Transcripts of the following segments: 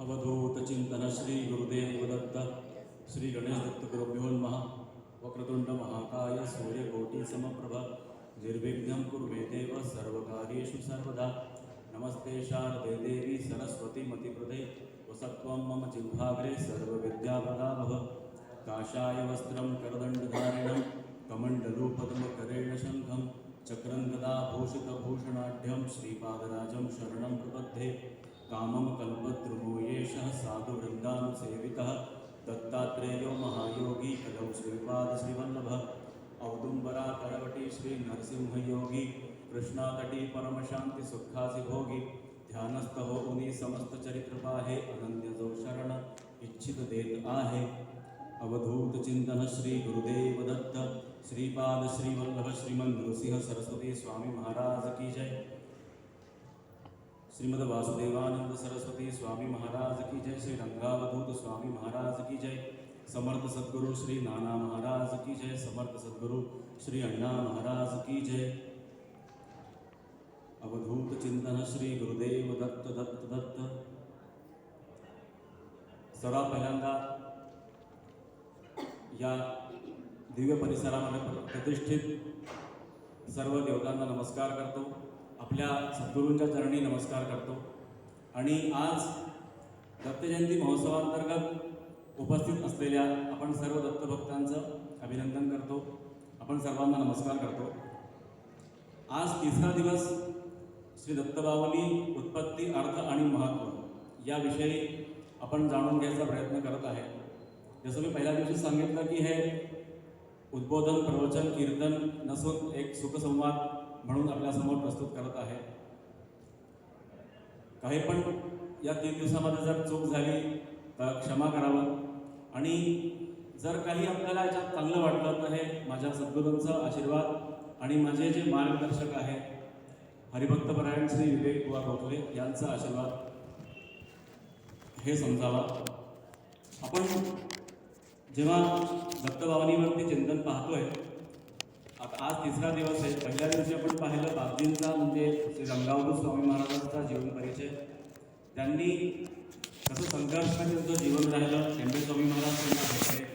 अवधूत चिंतन श्री गुरुदेव दत्त श्री गणेश दत्त गुरुभ्यो नमः। वक्रतुंड महाकाय सूर्यकोटि समप्रभ निर्विघ्नं कुरु मे देव सर्वकार्येषु सर्वदा। नमस्ते शारदे देवी सरस्वती मतिप्रदे वसत्वं मम जिह्वाग्रे सर्वविद्याप्रदा भव। काषाय वस्त्रं करदण्डधारिणं कमण्डलूपद्मकरेण शङ्खं चक्रं गदा भूषितभूषणाढ्यं श्रीपादराजं शरणं प्रपद्ये। कामं कल्पद्रुमो येषः साधुवृन्दानुसेवितः दत्तात्रेयो महायोगी कलौ श्रीपाद श्रीवल्लभः। औदुम्बराकरवटी श्री नरसिंहयोगी कृष्णातटी परमशांति सुखासि भोगी। ध्यानस्थ हो उनी समस्त चरित्र पाहे अनन्य जो शरण इच्छित देत आहे। अवधूत चिंतन श्री गुरुदेव दत्त श्रीपाद श्रीवल्लभ श्रीमन नृसिंह सरस्वती स्वामी महाराज की जय। श्रीमद वासुदेवानंद सरस्वती स्वामी महाराज की जय। श्री रंगावधूत स्वामी महाराज की जय। समर्थ सद्गुरु श्री नाना महाराज की जय। समर्थ सद्गुरु श्री अण्णा महाराज की जय। अवधूत चिंतन श्री गुरुदेव दत्त दत्त दत्त। सर्वात पहिल्यांदा या दिव्य परिसरामध्ये प्रतिष्ठित सर्व देवतांना नमस्कार करतो। आपल्या सद्गुरूंच्या चरणी नमस्कार करतो। आणि आज दत्तजयंती महोत्सवांतर्गत उपस्थित असलेल्या आपण सर्व दत्तभक्तांचं अभिनंदन करतो। आपण सर्वांना नमस्कार करतो। आज तिसरा दिवस श्री दत्तबावली उत्पत्ती अर्थ आणि महत्त्व याविषयी आपण जाणून घ्यायचा प्रयत्न करत आहे। जसं मी पहिल्या दिवशी सांगितलं की हे उद्बोधन प्रवचन कीर्तन नसून एक सुखसंवाद म्हणून आपल्यासमोर प्रस्तुत करत आहे। काही पण या 3 दिवसामध्ये जर चूक झाली तर क्षमा करावं। आणि जर काही आपल्याला याच्यात चांगलं वाटलं तर हे माझ्या सद्गुरूंचा आशीर्वाद आणि माझे जे मार्गदर्शक आहे हरिभक्तपरायण श्री विवेक बुवा गोखले यांचा आशीर्वाद हे समजावा। आपण जेव्हा दत्तभावनीवरती चिंतन पाहतोय, आता आज तिसरा दिवस आहे। पहिल्या दिवशी आपण पाहिलं बाबजींचा म्हणजे श्री रंगावधूत स्वामी महाराजांचा जीवन परिचय। त्यांनी कसं संघर्षाने त्यांचं जीवन राहिलं, टेंबे स्वामी महाराज त्यांना भेटले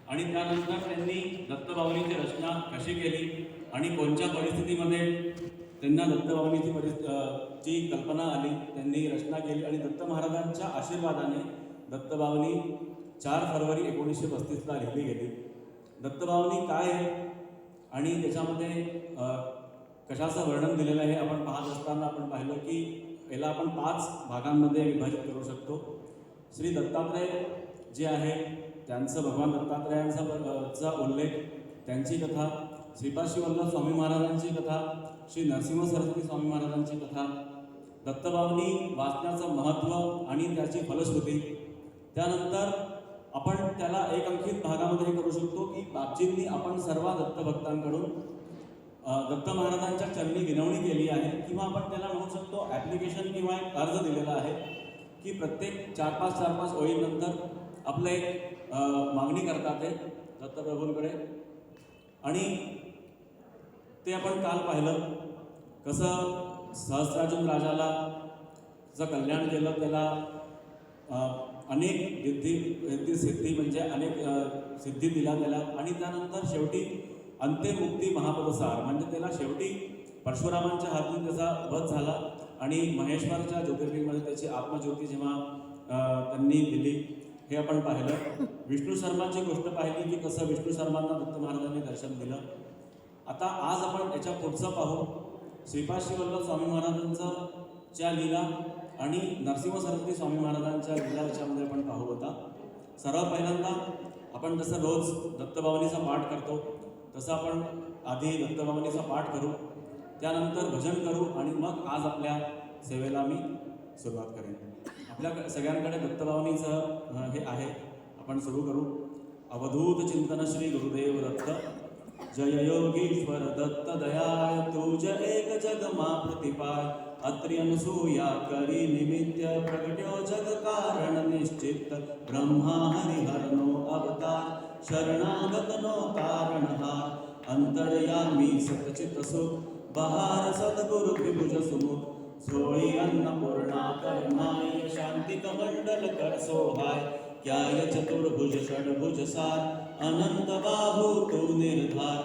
आणि त्यानंतर त्यांनी दत्तभावनीची रचना कशी केली आणि कोणत्या परिस्थितीमध्ये त्यांना दत्तभावनीची कल्पना आली, त्यांनी रचना केली आणि दत्त महाराजांच्या आशीर्वादाने दत्तभावनी 4 फरवरी 1935ला लिहिली गेली। दत्तभावनी काय आहे आणि त्याच्यामध्ये कशाचं वर्णन दिलेलं आहे आपण पाहत असताना आपण पाहिलं की याला आपण 5 भागांमध्ये विभाजित करू शकतो। श्री दत्तात्रय जे आहे त्यांचं भगवान दत्तात्रयांचा उल्लेख, त्यांची कथा, श्रीपाद श्रीवल्लभ स्वामी महाराजांची कथा, श्री नरसिंह सरस्वती स्वामी महाराजांची कथा, दत्तभावनी वाचण्याचं महत्त्व आणि त्याची फलश्रुती। त्यानंतर आपण त्याला एक अंकित भागामध्ये करू शकतो की बापजींनी आपण सर्व दत्तभक्तांकडून दत्त महाराजांच्या चरणी विनवणी केली आहे किंवा आपण त्याला म्हणू शकतो ॲप्लिकेशन किंवा एक अर्ज दिलेला आहे की प्रत्येक 4-5 ओळीनंतर आपलं एक मागणी करतात ते दत्तप्रभूंकडे। आणि ते आपण काल पाहिलं कसं सहस्रार्जुन राजाला जर कल्याण केलं त्याला अनेक रिद्धी सिद्धी म्हणजे अनेक सिद्धी दिल्या त्याला आणि त्यानंतर शेवटी अंत्यमुक्ती महापदसार म्हणजे त्याला शेवटी परशुरामांच्या हातून त्याचा वध झाला आणि महेश्वरच्या ज्योतिर्लिंगमध्ये त्याची आत्मज्योती जेव्हा त्यांनी दिली हे आपण पाहिलं। विष्णू शर्माची गोष्ट पाहिली की कसं विष्णू शर्मांना दत्त महाराजांनी दर्शन दिलं। आता आज आपण याच्या पुढचं पाहू श्रीपाद श्रीवल्लभ स्वामी महाराजांचं च्या लीला आणि नरसिंह सरस्वती स्वामी महाराजांच्या लीला याच्यामध्ये आपण पाहू होता। सर्वात पहिल्यांदा आपण जसं रोज दत्तभावनीचा पाठ करतो तसं आपण आधी दत्तभावनीचा पाठ करू, त्यानंतर भजन करू आणि मग आज आपल्या सेवेला मी सुरुवात करेन। आपल्या सगळ्यांकडे दत्तभावनीचं हे आहे, आपण सुरू करू। अवधूत चिंतन श्री गुरुदेव दत्त। जय योगीश्वर दत्त दयाय तुझ एक जगमा प्रतिपाय। अत्रि अनसूया करी निमित्य प्रगट्यो जग कारण निश्चित। ब्रह्मा हरिहरनो अवतार शरणागतनो तारणहार। अंतर्यामी सतचित सुख बहार सद्गुरु विभुज सुमुख। सोळी अन्नपूर्णा करमाय शांती कमंडल कर सोहाय क्याय चतुर्भुज षडभुज सार अनंत बाहू तू निर्धार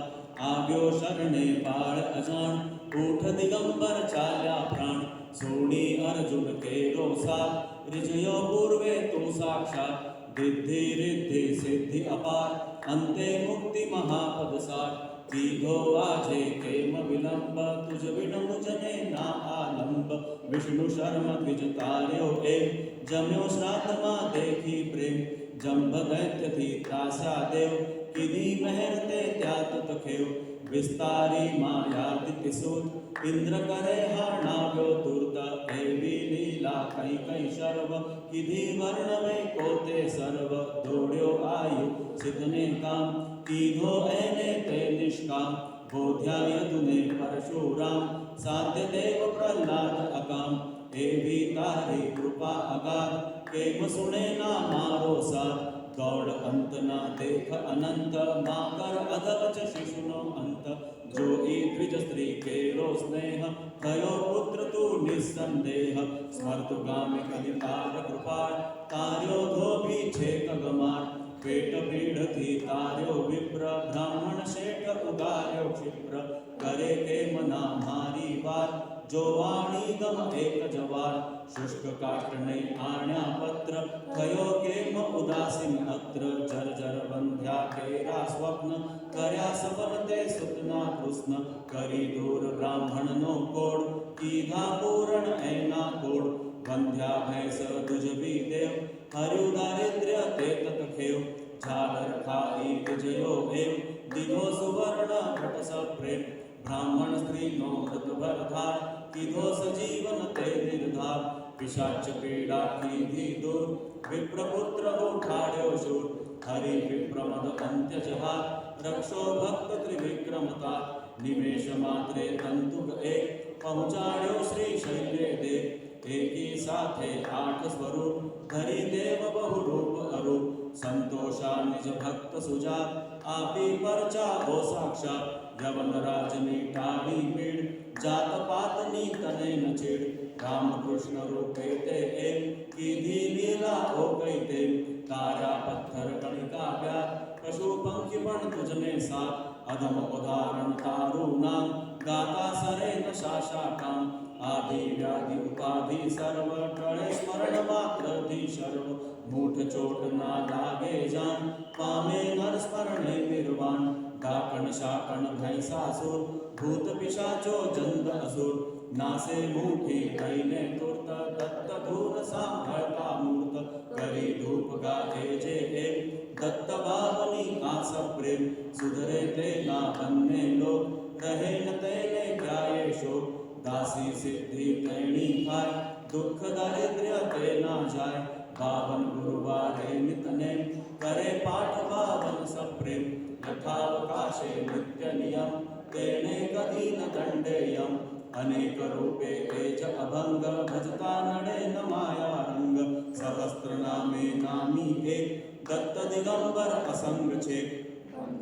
आग्यो शरणे बाळ अजान उठ दिगंबर चाल्या प्राण सोडी अर्जुन केरो साथ रिजयो पूर्वे तू साक्षात रिद्धी रिद्धी सिद्धी अपार अंते मुक्ती महापद सार दीघो वाजे केम विलंब तुझ विण मुजने ना आलंब विष्णु शर्म द्विज कार्यो एव जम्यो श्राद्ध मा देखी प्रेम जंभ दैत्य थी त्रास्या देव किधी मेहरते त्यात तखेव विस्तारी माया दितिसूत इंद्र करे हा नाव्यो तूर्त एवी लीला कै कै शर्व किधी वर्णवे कोते सर्व दोड्यो आयु सिद्धने काम कीधो ऐने ते निष्काम बोध्याय तुने परशुराम साध्य देव प्रल्हाद अकाम एवी तारी कृपा अगाध केम सुने ना मारो साथ गौड़ अंत ना देख अनंत माकर अधवच शिशुनो अंत जो ई द्विज स्त्री केरो स्नेह कयो पुत्र तू निस्संदेह स्मर्तु गामी कलितार कृपाळ तार्यो धोबी छेक गमार पेट पीड थी तार्यो विप्र ब्राह्मण शेठ उगार्यो क्षिप्र करे के मना मारी वार जो वाणी गम एक जवार शुष्क काष्ट नहीं आण्या पत्र कयो केम उदासीन अत्र जर जर बंध्या केरा स्वप्न कर्या सफल ते सुतना कृष्ण करी दूर ब्राह्मण नो कोड कीधा पूरण ऐना कोड बंध्या भैस दुजबी देव हरु दारिद्र्य ते तत खेव झालर खाई विजयो एव दिनो सुवर्ण घट प्रेम ब्राह्मण स्त्री नो मृत भरधार किधो सजीवन ते निर्धार पिशाच पीडा कीधी दूर विप्रपुत्र उठाड्यो शूर हरि विप्रमद अंत्य जहार रक्षो भक्त त्रिविक्रमता निमेष मात्रे तंतुक एक पहुंचाड्यो श्री शैल्य देव एकी साथे आठ स्वरूप धरी देव बहुरूप अरूप संतोषा निज भक्त सुजात आपी परचा हो साक्षात यवन राजनी टाळी पीड जात पातनी तने न छेड राम कृष्ण रूपे ते एक कीधी लीला हो गई ते तारा पत्थर कणिका व्याप पशु पंखी पण तुझने साथ अधम उदाहरण तारू नाम गाता सरे न शाशा काम आदि व्याधि उपाधि सर्व टळे स्मरण मात्र धी सर्व मूठ चोट ना लागे जान पामे नर स्मरणे निर्वाण डाकण शाकण भैसासुर भूत पिशाचो जंद असुर नासे मुठी कैने तुर्त दत्त धूर सांभळता मूर्त करी धूप गाते जे एक दत्त बावनी आस प्रेम सुधरे ते ना बन्ने लोक रहे न तेने ग्राये शोक दासी सिद्धि तैणी खाय दुख दारिद्र्य ते ना जाय बावन गुरुवारे नितने करे पाठ बावन सप्रेम यथावकाशे नित्य नियम तेने कधी न दंडेयम अनेक रूपे तेज अभंग भजता नडे न माया रंग सहस्त्र नामे नामी एक दत्त दिगंबर असंग छे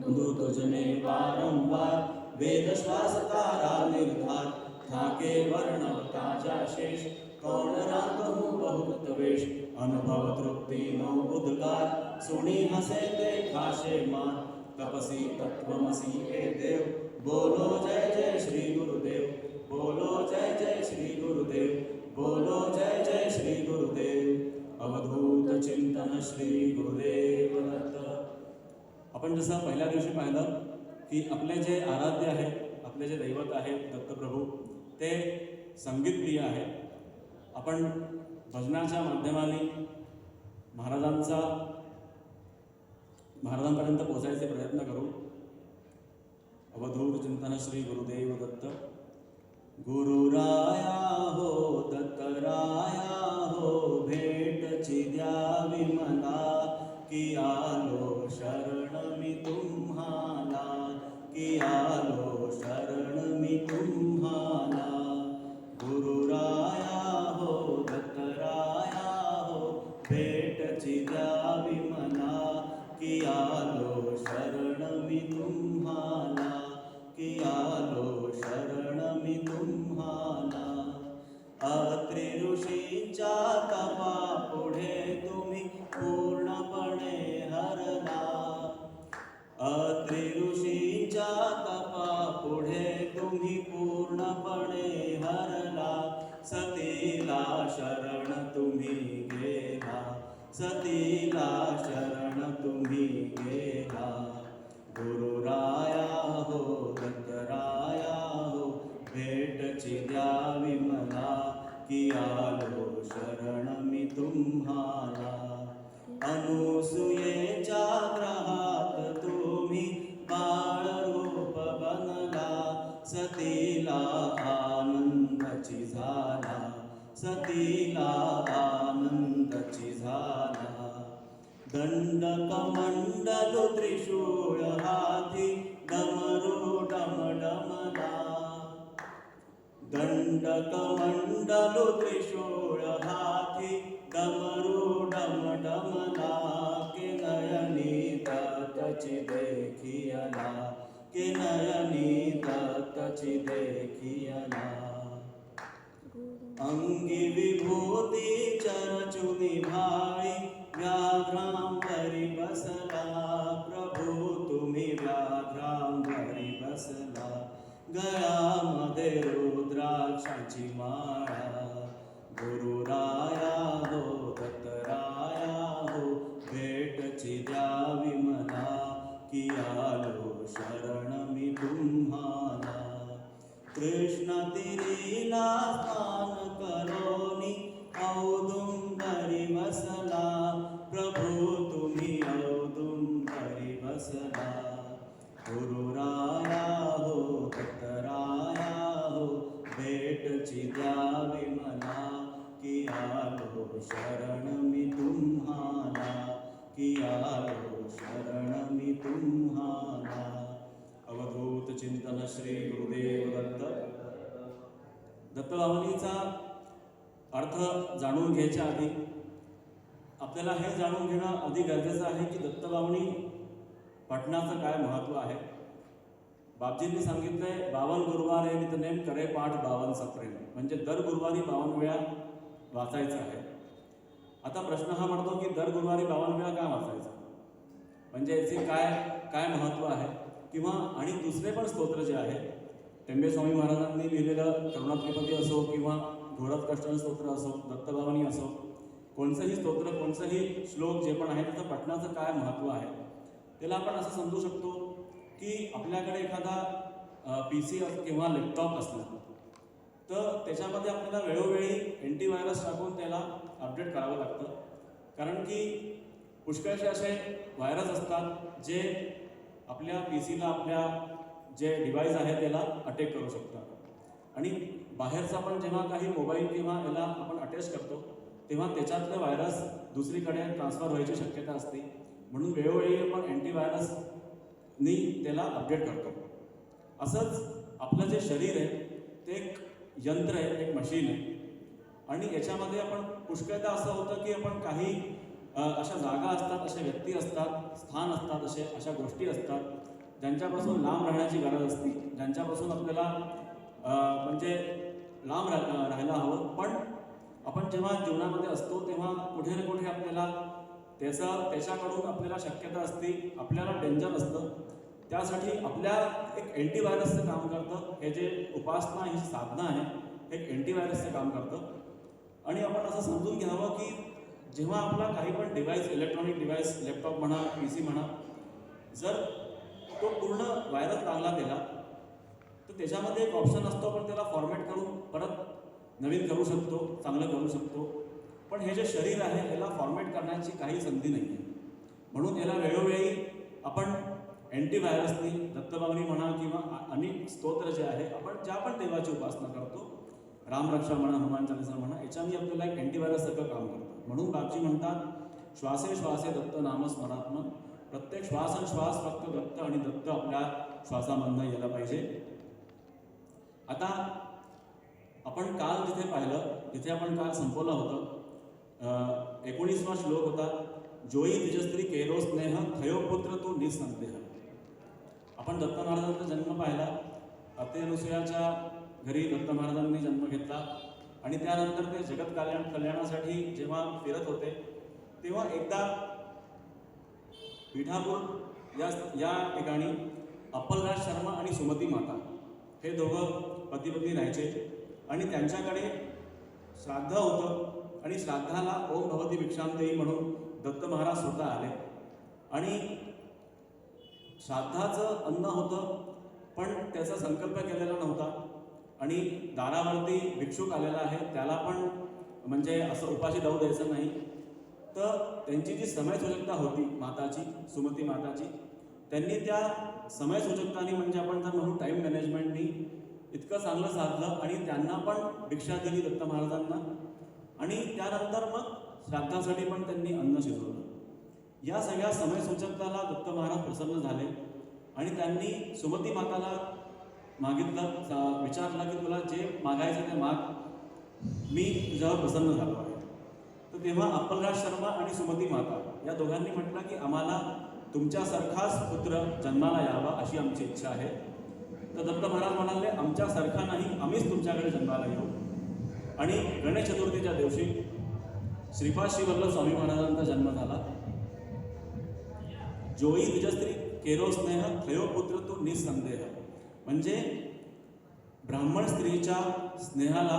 दूतजने वारंवार वेद श्वास तारा निर्धार थाके वर्ण ताजा शेष कौन रागहु बहुत वेश अनुभव तृप्ति नो उद्गार सुनी हसे ते खाशे मान तपसी तत्वमसी हे देव बोलो जय जय श्री गुरुदेव बोलो जय जय श्री गुरुदेव बोलो जय जय श्री गुरुदेव अवधूत चिंतन श्री गुरुदेव दत्त. आपण जसं पहिल्या दिवशी पाहिलं की आपले जे आराध्य आहे आपले जे दैवत आहेत दत्तप्रभू ते संगीतप्रिय आहे. आपण भजनाच्या माध्यमाने महाराजांपर्यंत पोहोचायचे प्रयत्न करू. अवधूत चिंतन श्री गुरुदेव दत्त. गुरुराया हो दत्तराया हो भेटची द्यावी मला की आलो शरण मी तुम्हाला की आलो शरण मी तुम्हाला. गुरुराया हो दत्तराया हो भेटची द्यावी मला की आलो शरण मी तुम्हाला की आलो शरण मी तुम्हाला. अत्रि ऋषींच्या तपा पुढे तुम्ही पूर्णपणे हरला. अत्रि ऋषींच्या तपा पुढे तुम्ही पूर्णपणे हरला. सतीला शरण तुम्ही गेला. सतीला शरण तुम्ही गेला. गुरुराया हो दत्तराया हो भेटची द्यावी मला. की आलो शरण मी तुम्हाला. अनुसूयेच्या ग्रहात तुम्ही बाळरूप बनला. सतीला आनंदाची झाला. सतीला आनंदाची झाला. दंडकमंडलु त्रिशूळ हाती डमरू डमडमला. दंडकमंडलु त्रिशूळ हाती डमरू डमडमला. के नयनी दत्तची देखियला. के नयनी दत्तची देखियला. अंगी विभूती चरचुनी भाळी व्याघ्रांवरी बसला. प्रभू तुम्ही व्याघ्रांवरी बसला. गळ्यामध्ये रुद्राक्षाची माळा. गुरुराया हो दत्तराया हो भेटची द्यावी मला. की आलो शरण मी तुम्हाला. कृष्ण तिरीला स्नान करोनी औदुंबरी बसला. प्रभू तुम्ही औदुंबरी बसला. गुरुराया हो दत्तराया हो भेटची द्यावी मला. की आलो शरण मी तुम्हाला. की आलो शरण मी तुम्हाला. अवधूत चिंतन श्री गुरुदेव दत्त. दत्तभावनीचा अर्थ जाणून घ्यायच्या आधी आपल्याला हे जाणून घेणं अधिक गरजेचं आहे की दत्तभावनी पठणाचं काय महत्त्व आहे. बापजींनी सांगितलंय 52 गुरुवार हे नितनेम करे पाठ 52 सप्रेम. म्हणजे दर गुरुवारी 52 वेळा वाचायचं आहे. आता प्रश्न हा पडतो की दर गुरुवारी 52 वेळा का वाचायचं, म्हणजे याचे काय महत्त्व आहे. किंवा आणि दुसरे पण स्तोत्र जे आहे टेंबे स्वामी महाराजांनी लिहिलेलं करुणात्रिपदी असो किंवा घोरत कष्टन स्तोत्र असो, दत्तभावनी असो, कोणतंही स्तोत्र कोणतंही श्लोक जे पण आहे त्याचं पठणाचं काय महत्त्व आहे त्याला आपण असं समजू शकतो की आपल्याकडे एखादा PC किंवा लॅपटॉप असला तर त्याच्यामध्ये आपल्याला वेळोवेळी अँटीव्हायरस टाकून त्याला अपडेट करावं लागतं. कारण की पुष्कळसे असे व्हायरस असतात जे आपल्या PCला आपल्या जे डिव्हाइस आहे त्याला अटॅक करू शकतात. आणि बाहेरचा पण जेव्हा काही मोबाईल किंवा याला आपण अटॅच करतो तेव्हा त्याच्यातले व्हायरस दुसरीकडे ट्रान्सफर व्हायची शक्यता असते. म्हणून वेळोवेळी आपण अँटीव्हायरसनी त्याला अपडेट करतो. असंच आपलं जे शरीर आहे ते एक यंत्र आहे, एक मशीन आहे. आणि याच्यामध्ये आपण पुष्कळदा असं होतं की आपण काही अशा जागा असतात, अशा व्यक्ती असतात, स्थान असतात, अशा गोष्टी असतात ज्यांच्यापासून लांब राहण्याची गरज असते, ज्यांच्यापासून आपल्याला म्हणजे लांब राहायला हवं. पण आपण जेव्हा जीवनामध्ये असतो तेव्हा कुठे ना कुठे आपल्याला त्याच्याकडून आपल्याला शक्यता असते, आपल्याला डेंजर असतं. त्यासाठी आपल्या एक अँटीव्हायरसचं काम करतं. हे जे उपासना ही साधना आहे एक अँटीव्हायरसचं काम करतं. आणि आपण असं समजून घ्यावं की जेव्हा आपला काही पण डिव्हाइस, इलेक्ट्रॉनिक डिव्हाइस, लॅपटॉप म्हणा, PC म्हणा, जर तो पूर्ण व्हायरस लागला त्याला तर त्याच्यामध्ये एक ऑप्शन असतो, आपण त्याला फॉर्मॅट करून परत नवीन करू शकतो, चांगलं करू शकतो. पण हे जे शरीर आहे याला फॉर्मॅट करण्याची काही संधी नाही आहे. म्हणून याला वेळोवेळी आपण अँटीव्हायरसनी, दत्तभावनी म्हणा किंवा अनेक स्तोत्र जे आहे आपण ज्या पण देवाची उपासना करतो, रामरक्षा म्हणा, हनुमान चालीसा म्हणा, याच्याने आपल्याला एक अँटीव्हायरस सगळं काम करतं. म्हणून बापजी म्हणतात श्वासे श्वासे दत्त नामस्मरात्मक. प्रत्येक श्वास आणि श्वास फक्त दत्त आणि दत्त आपल्या श्वासामधनं यायला पाहिजे. आता आपण काल जिथे पाहिलं तिथे आपण काल संपवलं होतं 19वा श्लोक होता, जोई तिजस्त्री केरो स्नेह थयो पुत्र तो निसंदेह. आपण दत्त महाराजांचा जन्म पाहिला. अत्रि अनुसूयाच्या घरी दत्त महाराजांनी जन्म घेतला आणि त्यानंतर ते जगत कल्याणासाठी जेव्हा फिरत होते तेव्हा एकदा पिठापूर या ठिकाणी अप्पलराज शर्मा आणि सुमती माता हे दोघं पती राहायचे आणि त्यांच्याकडे श्राद्ध होतं आणि श्राद्धाला ओम भवती भिक्षाम देई म्हणून दत्त महाराज स्वतः आले आणि श्राद्धाचं अन्न होतं पण त्याचा संकल्प केलेला नव्हता आणि दारावरती भिक्षुक आलेला आहे त्याला पण म्हणजे असं उपाशी जाऊ द्यायचं नाही. तर त्यांची जी समयसूचकता होती माताची, सुमती माताची, त्यांनी त्या समयसूचकतानी म्हणजे आपण जर म्हणू टाईम मॅनेजमेंटनी इतकं चांगलं साधलं आणि त्यांना पण भिक्षा दिली दत्त महाराजांना आणि त्यानंतर मग श्राद्धासाठी पण त्यांनी अन्न शिजवलं. या सगळ्या समयसूचकताला दत्त महाराज प्रसन्न झाले आणि त्यांनी सुमती माताला मागितलं, विचारलं की तुला जे मागायचं ते माग, मी तुझ्यावर प्रसन्न झालो आहे. तर तेव्हा अप्पलराज शर्मा आणि सुमती माता या दोघांनी म्हटलं की आम्हाला तुमच्यासारखाच पुत्र जन्माला यावा अशी आमची इच्छा आहे. तर दत्त महाराज म्हणाले आमच्यासारखा नाही, आम्हीच तुमच्याकडे जन्माला येऊ. आणि गणेश चतुर्थीच्या दिवशी श्रीपाद श्री वल्लभ स्वामी महाराजांचा जन्म झाला. जोई तुझस्त्री केरो स्नेह थयो पुत्र तू निसंदेह, म्हणजे ब्राह्मण स्त्रीच्या स्नेहाला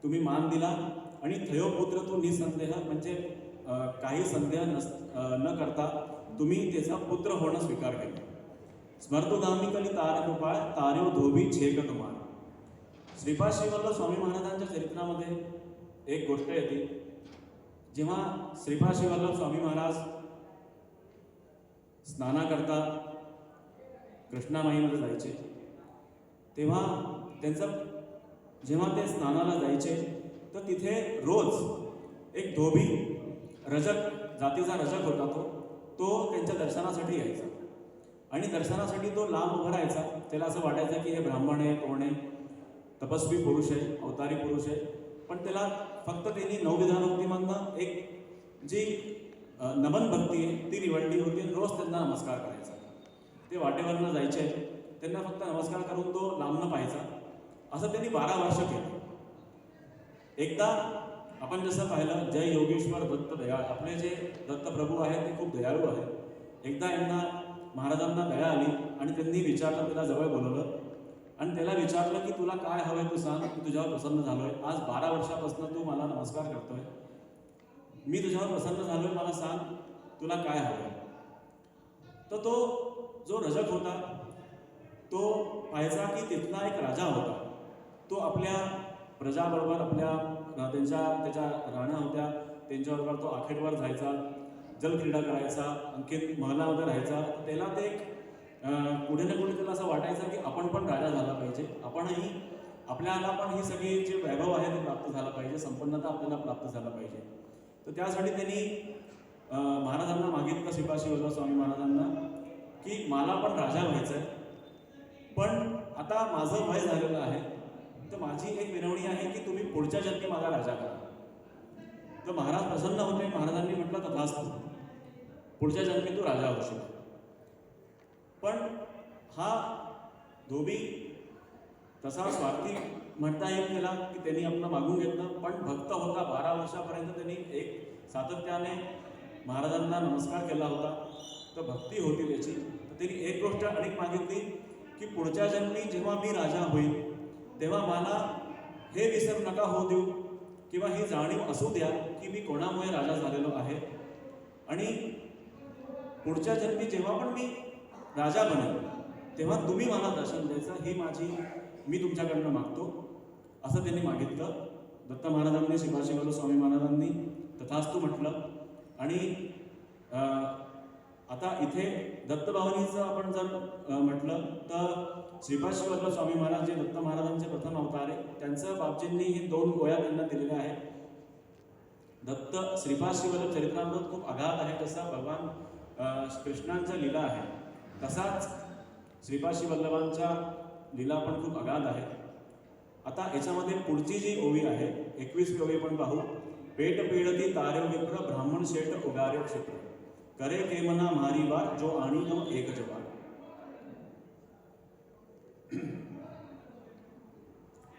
तुम्ही मान दिला आणि थयो पुत्र तू निसंदेह म्हणजे काही संदेह न करता तुम्ही त्याचा पुत्र होणं स्वीकार केलं. स्मर्तुधामिकली तारकृपाळ तार्यो धोबी छेक तुम्हाला. श्रीपाद श्री वल्लभ स्वामी महाराजांच्या चरित्रामध्ये एक गोष्ट येते. जेव्हा श्रीपाद श्री वल्लभ स्वामी महाराज स्नानाकरता कृष्णामाईमध्ये जायचे तेव्हा जेव्हा ते स्नानाला जायचे तर तिथे रोज एक धोबी रजक जातीचा रजक होता तो त्यांच्या दर्शनासाठी यायचा आणि दर्शनासाठी तो लांब उभा राहायचा. त्याला असं वाटायचं की हे ब्राह्मण आहे, कोण आहे, तपस्वी पुरुष आहे, अवतारी पुरुष आहे. पण त्याला फक्त त्यांनी नवविधानोक्तीमधनं एक जी नमन भक्ती आहे ती निवडली होती. रोज त्यांना नमस्कार करायचा. ते वाटेवरनं जायचे, त्यांना फक्त नमस्कार करून तो लांबनं पाहायचा. असं त्यांनी 12 वर्ष केलं. एकदा आपण जसं पाहिलं जय योगेश्वर दत्त दयाळ, आपले जे दत्तप्रभू आहेत ते खूप दयाळू आहेत. एकदा यांना महाराजांना दया आली आणि त्यांनी विचारलं, त्याला जवळ बोलवलं आणि त्याला विचारलं की तुला काय हवंय तू सांग, मी तुझ्यावर प्रसन्न झालोय. आज 12 वर्षापासून तू मला नमस्कार करतोय, मी तुझ्यावर प्रसन्न झालोय, मला सांग तुला काय हवंय. तर तो जो रजक होता तो पाहायचा की तिथला एक राजा होता. तो आपल्या प्रजाबरोबर त्याच्या राण्या होत्या त्यांच्याबरोबर तो आखेटवर जायचा, जलक्रीडा करायचा, आणखी महलामध्ये राहायचा. त्याला ते कुठे ना कुठे त्याला असं वाटायचं की आपण पण राजा झाला पाहिजे, आपल्याला पण ही सगळी जे वैभव आहे ते प्राप्त झालं पाहिजे, संपन्नता आपल्याला प्राप्त झाला पाहिजे. तर त्यासाठी त्यांनी महाराजांना मागितलं, श्रीपाद श्री वल्लभ स्वामी महाराजांना, की मला पण राजा व्हायचं आहे, पण आता माझं वय झालेलं आहे, तर माझी एक विनवणी आहे की तुम्ही पुढच्या जन्मी माझा राजा करा. तर महाराज प्रसन्न होते. महाराजांनी म्हटलं तथास्तु, पुढच्या जन्मी तू राजा होशील. पण हा धोबी तसा स्वार्थी म्हणता येईल त्याला की त्यांनी आपलं मागून घेतलं, पण भक्त होता. 12 वर्षापर्यंत त्यांनी एक सातत्याने महाराजांना नमस्कार केला होता, तर भक्ती होती त्याची. तर त्यांनी एक गोष्ट अनेक मागितली की पुढच्या जन्मी जेव्हा मी राजा होईल तेव्हा मला हे विसर नका होऊ देऊ किंवा ही जाणीव असू द्या की मी कोणामुळे राजा झालेलो आहे, आणि पुढच्या जन्मी जेव्हा पण मी राजा बनेल तेव्हा तुम्ही मला दर्शन द्यायचं, ही मी तुमच्याकडनं मागतो, असं त्यांनी मागितलं. दत्त महाराजांनी, श्रीपाद श्री वल्लभ स्वामी महाराजांनी तथास्तु म्हटलं. आणि आता इथे दत्तभावनीचं आपण जर म्हटलं तर श्रीपाद श्री वल्लभ स्वामी महाराज जे दत्त महाराजांचे प्रथम अवतार आहे, त्यांचं बापजींनी ही 2 गोळ्या त्यांना दिलेल्या आहेत. दत्त श्रीपाद श्री वल्लभ चरित्रामृत खूप अगाध आहे, जसा भगवान कृष्णांचा लीला आहे तसाच श्रीपाद श्री वल्लभांच्या लीला पण खूप अगाध आहे. आता याच्यामध्ये पुढची जी ओवी आहे 21वी ओवी आपण पाहू. पेट पीडती तार्यो विप्र ब्राह्मण शेठ उगार्यो क्षिप्र, करे केमना मारी वार जो आणि नो एक जवान.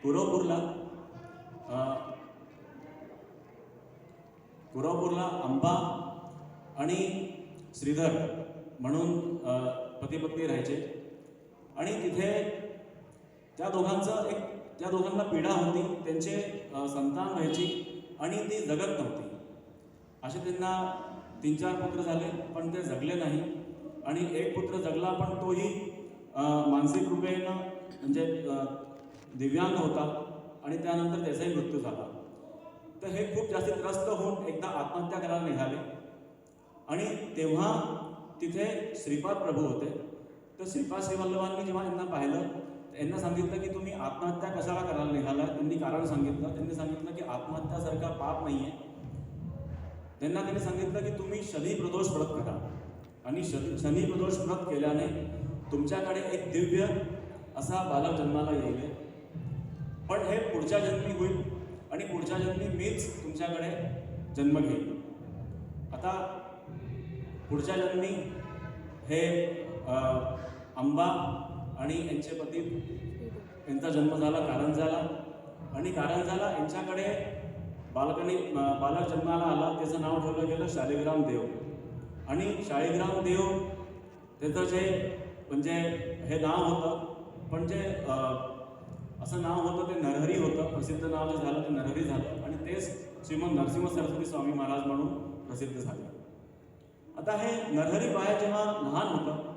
पुरोपूरला गुरवपूरला अंबा आणि श्रीधर म्हणून पती पत्नी राहायचे. आणि तिथे त्या दोघांना पीडा होती. त्यांचे संतान व्हायची आणि ती जगत नव्हती. असे त्यांना 3-4 पुत्र झाले, पण ते जगले नाही. आणि एक पुत्र जगला, पण तोही मानसिक रूपेनं म्हणजे दिव्यांग होता आणि त्यानंतर त्याचाही मृत्यू झाला. तर हे खूप जास्त त्रस्त होऊन एकदा आत्महत्या करायला निघाले. आणि तेव्हा तिथे श्रीपाद प्रभू होते. तर श्रीपाद श्रीवल्लभांनी जेव्हा यांना पाहिलं, यांना सांगितलं की तुम्ही आत्महत्या कशाला करायला निघाला. त्यांनी कारण सांगितलं. त्यांनी सांगितलं की आत्महत्यासारखा पाप नाही आहे. त्यांनी सांगितलं की तुम्ही शनी प्रदोष व्रत करा आणि शनी प्रदोष व्रत केल्याने तुमच्याकडे एक दिव्य असा बालक जन्माला येईल. पण हे पुढच्या जन्मी होईल आणि पुढच्या जन्मी मीच तुमच्याकडे जन्म घेईल. आता पुढच्या जन्मी हे अंबा आणि यांचे पती यांचा जन्म झाला कारंजाला. आणि कारंजाला यांच्याकडे बालक जन्माला आला. त्याचं नाव ठेवलं गेलं शालिग्राम देव. आणि शालिग्राम देव त्याचं जे म्हणजे हे नाव होतं, पण जे असं नाव होतं ते नरहरी होतं. प्रसिद्ध नाव जे झालं ते नरहरी झालं आणि तेच श्रीमंत नरसिंह सरस्वती स्वामी महाराज म्हणून प्रसिद्ध झाले. आता हे नरहरी बाया जेव्हा लहान होतं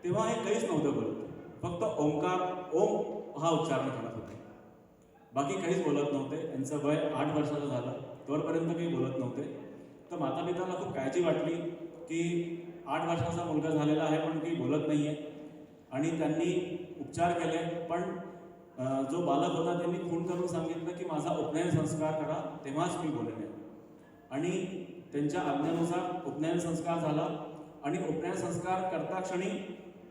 तेव्हा हे काहीच नव्हतं बोलत. फक्त ओंकार, ओम हा उच्चारण करत होते. बाकी काहीच बोलत नव्हते. यांचं वय 8 वर्षाचं झालं, तोपर्यंत काही बोलत नव्हते. तर मातापिताला खूप काळजी वाटली की 8 वर्षाचा मुलगा झालेला आहे पण काही बोलत नाही आहे. आणि त्यांनी उपचार केले. पण जो बालक होता त्यांनी खून करून सांगितलं की माझा उपनयन संस्कार करा, तेव्हाच मी बोलेन. आणि त्यांच्या आज्ञेनुसार उपनयन संस्कार झाला. आणि उपनयन संस्कार करता क्षणी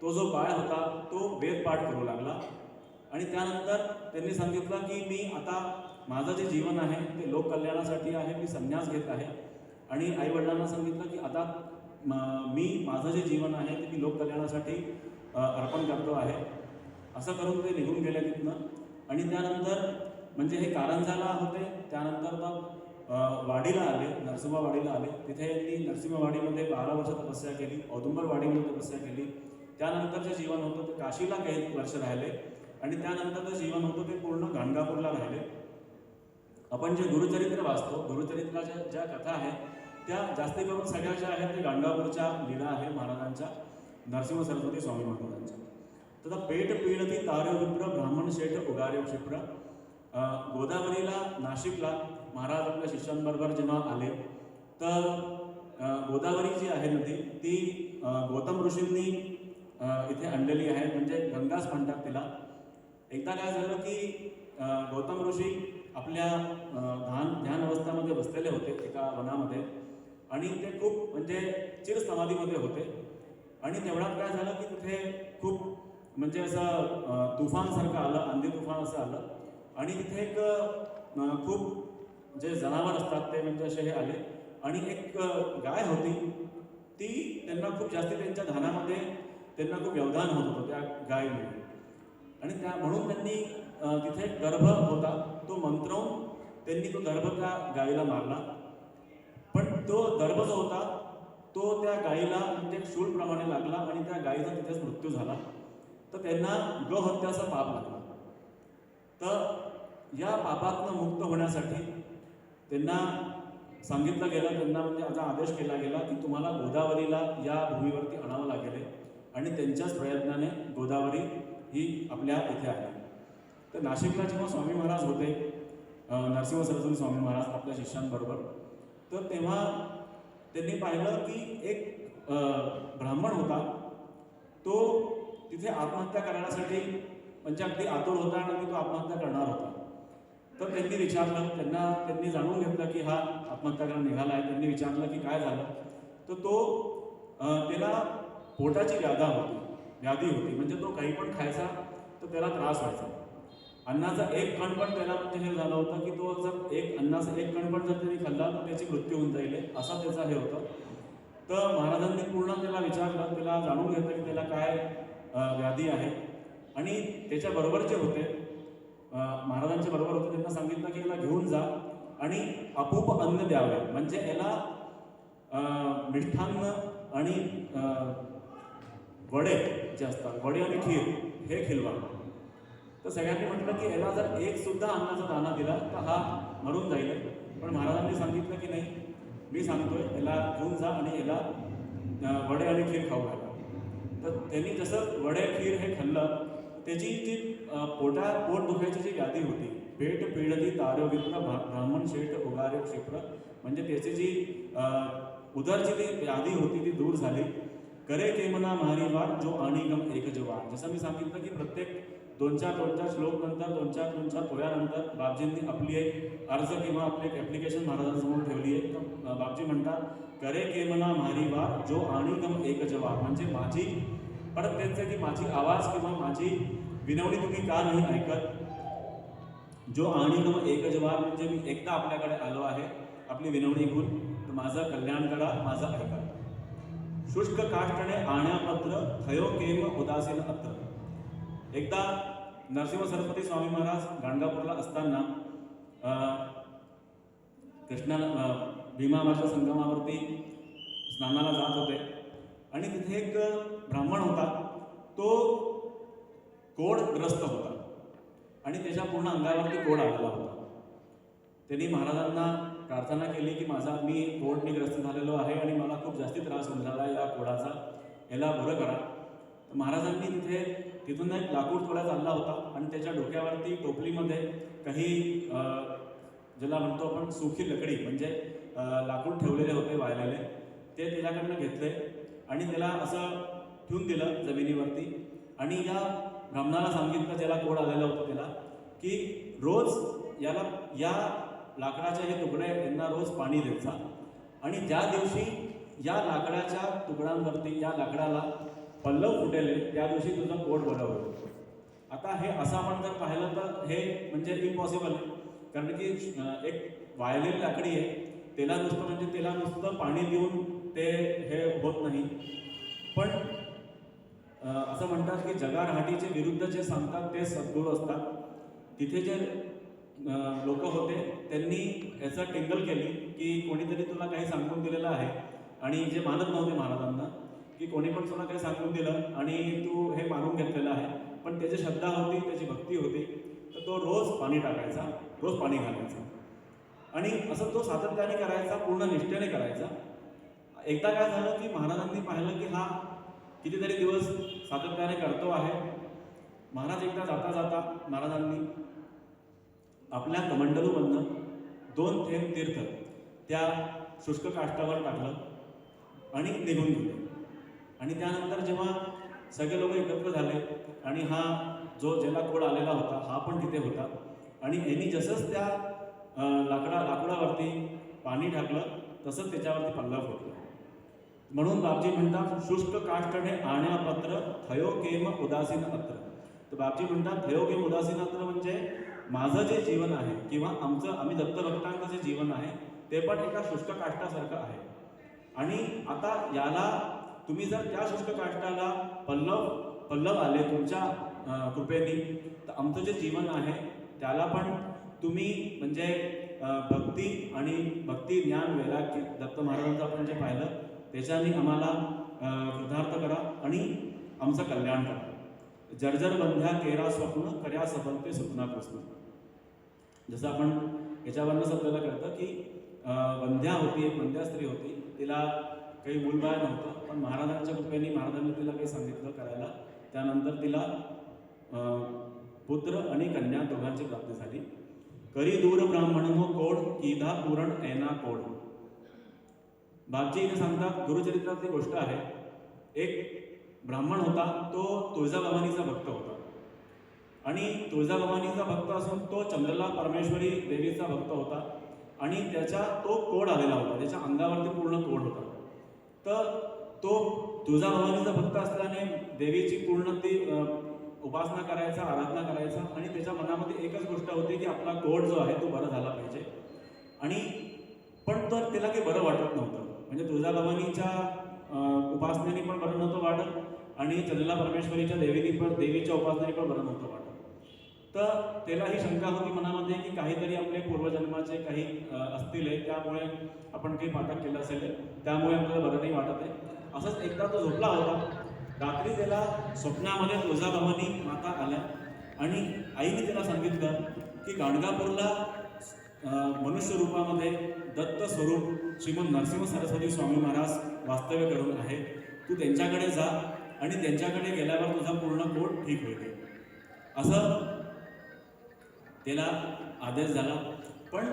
तो जो बाळ होता तो वेदपाठ करू लागला. आणि त्यानंतर त्यांनी सांगितलं की मी आता माझं जे जीवन आहे ते लोककल्याणासाठी आहे, मी संन्यास घेत आहे. आणि आईवडिलांना सांगितलं की आता मी माझं जे जीवन आहे ते मी लोककल्याणासाठी अर्पण करतो आहे. असं करून ते निघून गेले तिथनं. आणि त्यानंतर म्हणजे हे कारंजाला होते. त्यानंतर मग वाडीला आले, नरसिंहवाडीला आले. तिथे यांनी नरसिंहवाडीमध्ये 12 वर्ष तपस्या केली, औदुंबरवाडीमध्ये तपस्या केली. त्यानंतर जे जीवन होतं ते काशीला काही वर्ष राहिले. आणि त्यानंतर जे जीवन होतं ते पूर्ण गाणगापूरला राहिले. आपण जे गुरुचरित्र वाचतो, गुरुचरित्राच्या ज्या कथा आहेत त्या जास्त करून सगळ्या ज्या आहेत ते गाणगापूरच्या लीला आहे महाराजांच्या, नरसिंह सरस्वती स्वामी महाराजांच्या. तर पेट पीडती तारे विप्र ब्राह्मण शेठ उगारे क्षिप्र. गोदावरीला नाशिकला महाराज आपल्या शिष्यांबरोबर जेव्हा आले तर गोदावरी जी आहे नदी ती गौतम ऋषींनी इथे आणलेली आहे, म्हणजे गंगाच म्हणतात तिला. एकदा काय झालं की गौतम ऋषी आपल्या ध्यान अवस्थामध्ये बसलेले होते एका वनामध्ये. आणि ते खूप म्हणजे चिरसमाधीमध्ये होते. आणि तेवढ्यात काय झालं की तिथे खूप म्हणजे असं तुफानसारखं आलं, आंधी तुफान असं आलं. आणि तिथे एक खूप जे जनावर असतात ते म्हणजे असे हे आले. आणि एक गाय होती, ती त्यांना खूप जास्ती त्यांच्या ध्यानामध्ये त्यांना खूप व्यवधान होत होतं त्या गायीमुळे. आणि म्हणून त्यांनी तिथे गर्भ होता तो मंत्रवून त्यांनी तो गर्भ त्या गायीला मारला. पण तो गर्भ जो होता तो त्या गायीला म्हणजे शूळप्रमाणे लागला आणि त्या गायीचा तिथेच मृत्यू झाला. तर त्यांना गोहत्याचा पाप लागला. तर या पापातनं मुक्त होण्यासाठी त्यांना सांगितलं गेलं, त्यांना म्हणजे आता आदेश केला गेला की तुम्हाला गोदावरीला या भूमीवरती आणावं लागेल. आणि त्यांच्याच प्रयत्नाने गोदावरी ही आपल्या इथे आहे. तर नाशिकला जेव्हा स्वामी महाराज होते, नरसिंह सरस्वती स्वामी महाराज आपल्या शिष्यांबरोबर, तर तेव्हा त्यांनी पाहिलं की एक ब्राह्मण होता, तो तिथे आत्महत्या करण्यासाठी म्हणजे अगदी आतुर होता आणि तो आत्महत्या करणार होता. तर त्यांनी विचारलं, त्यांनी जाणून घेतलं की हा आत्महत्या करायला निघाला आहे. त्यांनी विचारलं की काय झालं. तर तो त्याला पोटाची व्याधी होती, म्हणजे तो काही पण खायचा तर त्याला त्रास व्हायचा. अन्नाचा एक कण पण त्याला म्हणजे हे झालं होतं की तो जर अन्नाचा एक कण पण जर त्यांनी खाल्ला तर त्याची मृत्यू होऊन जाईल, असा त्याचा हे होतं. तर महाराजांनी पूर्ण त्याला विचारलं, त्याला जाणून घेतलं की त्याला काय व्याधी आहे. आणि त्याच्याबरोबरचे होते, महाराजांच्या बरोबर होते, त्यांना सांगितलं की याला घेऊन जा आणि आपोप अन्न द्यावे, म्हणजे याला मिष्ठान्न आणि वडे जे असतात, वडे आणि खीर हे खिलवा. तर सगळ्यांनी म्हटलं की याला जर एक सुद्धा अन्नाचा दाना दिला तर हा मरून जाईल. पण महाराजांनी सांगितलं की नाही, मी सांगतोय याला घेऊन जा आणि याला वडे आणि खीर खाऊ घाला. तर त्यांनी जसं वडे खीर हे खाल्लं, त्याची जी पोट दुखायची जी व्याधी होती, पेट पीडती तारवित्र ब्राह्मण शेठ उगारे क्षिप्र, म्हणजे त्याची जी उदरची जी व्याधी होती ती दूर झाली. करे केमना मारी वार जो आणिगम एक जवान. जसं मी सांगितलं की प्रत्येक 2-4 श्लोक नंतर 2-4 पोळ्यानंतर बापजींनी आपली एक अर्ज किंवा आपली एक ॲप्लिकेशन महाराजांसमोर ठेवली आहे. तर बापजी म्हणतात, करे केमना मारी वार जो आणिगम एक जवान, म्हणजे माझी परत त्यांचं की माझी आवाज किंवा माझी विनवणी तुम्ही का नाही ऐकत. जो आणिगम एक जवान, म्हणजे मी एकदा आपल्याकडे आलो आहे आपली विनवणी घेऊन, तर माझं कल्याण करा, माझं ऐका. शुष्क काष्टणे आण्यापत्र थयो केम उदासीन अत्र. एकदा नरसिंह सरस्वती स्वामी महाराज गाणगापूरला असताना कृष्णा भीमामाच्या संगमावरती स्नानाला जात होते आणि तिथे एक ब्राह्मण होता, तो कोडग्रस्त होता आणि त्याच्या पूर्ण अंगावरती कोड आलेला होता. त्यांनी महाराजांना प्रार्थना केली की मी कोडने ग्रस्त झालेलो आहे आणि मला खूप जास्ती त्रास होऊन झाला या कोडाचा, याला बरं करा. तर महाराजांनी तिथून एक लाकूड थोडा चालला होता आणि त्याच्या डोक्यावरती टोपलीमध्ये काही ज्याला म्हणतो आपण सुखी लकडी, म्हणजे लाकूड ठेवलेले होते वाळलेले, ते त्याच्याकडनं घेतले आणि त्याला असं ठेवून दिलं जमिनीवरती. आणि या ब्राह्मणाला सांगितलं, ज्याला कोड आलेला होता त्याला, की रोज या लाकडाचे हे तुकडे यांना रोज पाणी द्यायचा आणि ज्या दिवशी या लाकडाच्या तुकड्यांवरती या लाकडाला पल्लव फुटेल त्या दिवशी तुझं कोड बरं होईल. आता हे असं आपण जर पाहिलं तर हे म्हणजे इम्पॉसिबल आहे, कारण की एक वाळलेली लाकडी आहे, त्याला नुसतं पाणी देऊन ते हे होत नाही. पण असं म्हणतात की जगारहाटीचे विरुद्ध जे सांगतात ते सद्गुरू असतात. तिथे जे लोक होते त्यांनी याचं टिंगल केली की कोणीतरी तुला काही सांगून दिलेलं आहे, आणि जे मानत नव्हते महाराजांना की कोणी पण तुला काही सांगून दिलं आणि तू हे मानून घेतलेलं आहे. पण त्याची श्रद्धा होती, त्याची भक्ती होती, तर तो रोज पाणी टाकायचा, रोज पाणी घालायचा आणि असं तो सातत्याने करायचा, पूर्ण निष्ठेने करायचा. एकदा काय झालं की महाराजांनी पाहिलं की हा कितीतरी दिवस सातत्याने करतो आहे. महाराज एकदा जाता जाता महाराजांनी आपल्या कमंडलूमधनं 2 थेंब तीर्थ त्या शुष्क काष्टावर टाकलं आणि निघून गेले. आणि त्यानंतर जेव्हा सगळे लोक एकत्र झाले आणि हा जो ज्याला कोड आलेला होता हा पण तिथे होता आणि यांनी जसंच त्या लाकडावरती पाणी टाकलं तसंच त्याच्यावरती पल्लव फुटलं. म्हणून बापजी म्हणतात, शुष्क काष्टणे आण्यापत्र थयो केम उदासीन अत्र. तर बापजी म्हणतात थयो केम उदासीन अत्र म्हणजे माझं जे जीवन आहे किंवा आम्ही दत्तभक्तांचं जे जीवन आहे ते पण एका शुष्क काष्टासारखं आहे. आणि आता याला तुम्ही जर त्या शुष्क काष्टाला पल्लव आले तुमच्या कृपेने, तर आमचं जे जीवन आहे त्याला पण तुम्ही म्हणजे भक्ती आणि भक्ती ज्ञान वैराग्य दत्त महाराजांचं आपण जे पाहिलं त्याच्याने आम्हाला कृतार्थ करा आणि आमचं कल्याण करा. जर्जर बंध्या केरा स्वप्न कर्या सफलते स्वप्ना कृष्ण. जसं आपण याच्यावरनंच आपल्याला कळतं की बंध्या होती, एक बंध्या स्त्री होती, तिला काही मूलबाळ नव्हतं, पण महाराजांच्या कृपेने महाराजांनी तिला काही सांगितलं करायला, त्यानंतर तिला पुत्र आणि कन्या दोघांची प्राप्ती झाली. करी दूर ब्राह्मण कोड कीधा पूरण ऐना कोड. बापजी इथे सांगतात, गुरुचरित्रातली गोष्ट आहे. एक ब्राह्मण होता, तो तुळजाभवानीचा भक्त होता आणि तुळजाभवानीचा भक्त असून तो चंद्रला परमेश्वरी देवीचा भक्त होता आणि तो कोड आलेला होता, त्याच्या अंगावरती पूर्ण कोड होता. तर तो तुळजाभवानीचा भक्त असल्याने देवीची पूर्ण ती उपासना करायचा, आराधना करायचा आणि त्याच्या मनामध्ये एकच गोष्ट होती की आपला कोड जो आहे तो बरा झाला पाहिजे. आणि पण तर त्याला काही बरं वाटत नव्हतं, म्हणजे तुळजाभवानीच्या उपासनेने पण बरं नव्हतं वाटत आणि चंद्रला परमेश्वरीच्या देवीच्या उपासनेने पण बरं नव्हतं वाटत. तर त्याला ही शंका होती मनामध्ये की काहीतरी आपले पूर्वजन्माचे काही असतील आहे, त्यामुळे आपण काही पातक केलं असेल, त्यामुळे आपल्याला बरं नाही वाटत आहे. असंच एकदा तो झोपला होता. रात्री त्याला स्वप्नामध्ये तुळजाभवानी माता आल्या आणि आईने त्याला सांगितलं की गाणगापूरला मनुष्य रूपामध्ये दत्त स्वरूप श्रीमंत नरसिंह सरस्वती स्वामी महाराज वास्तव्य करून आहे. तू त्यांच्याकडे जा आणि त्यांच्याकडे गेल्यावर तुझा पूर्ण पोट ठीक होईल. असं त्याला आदेश झाला. पण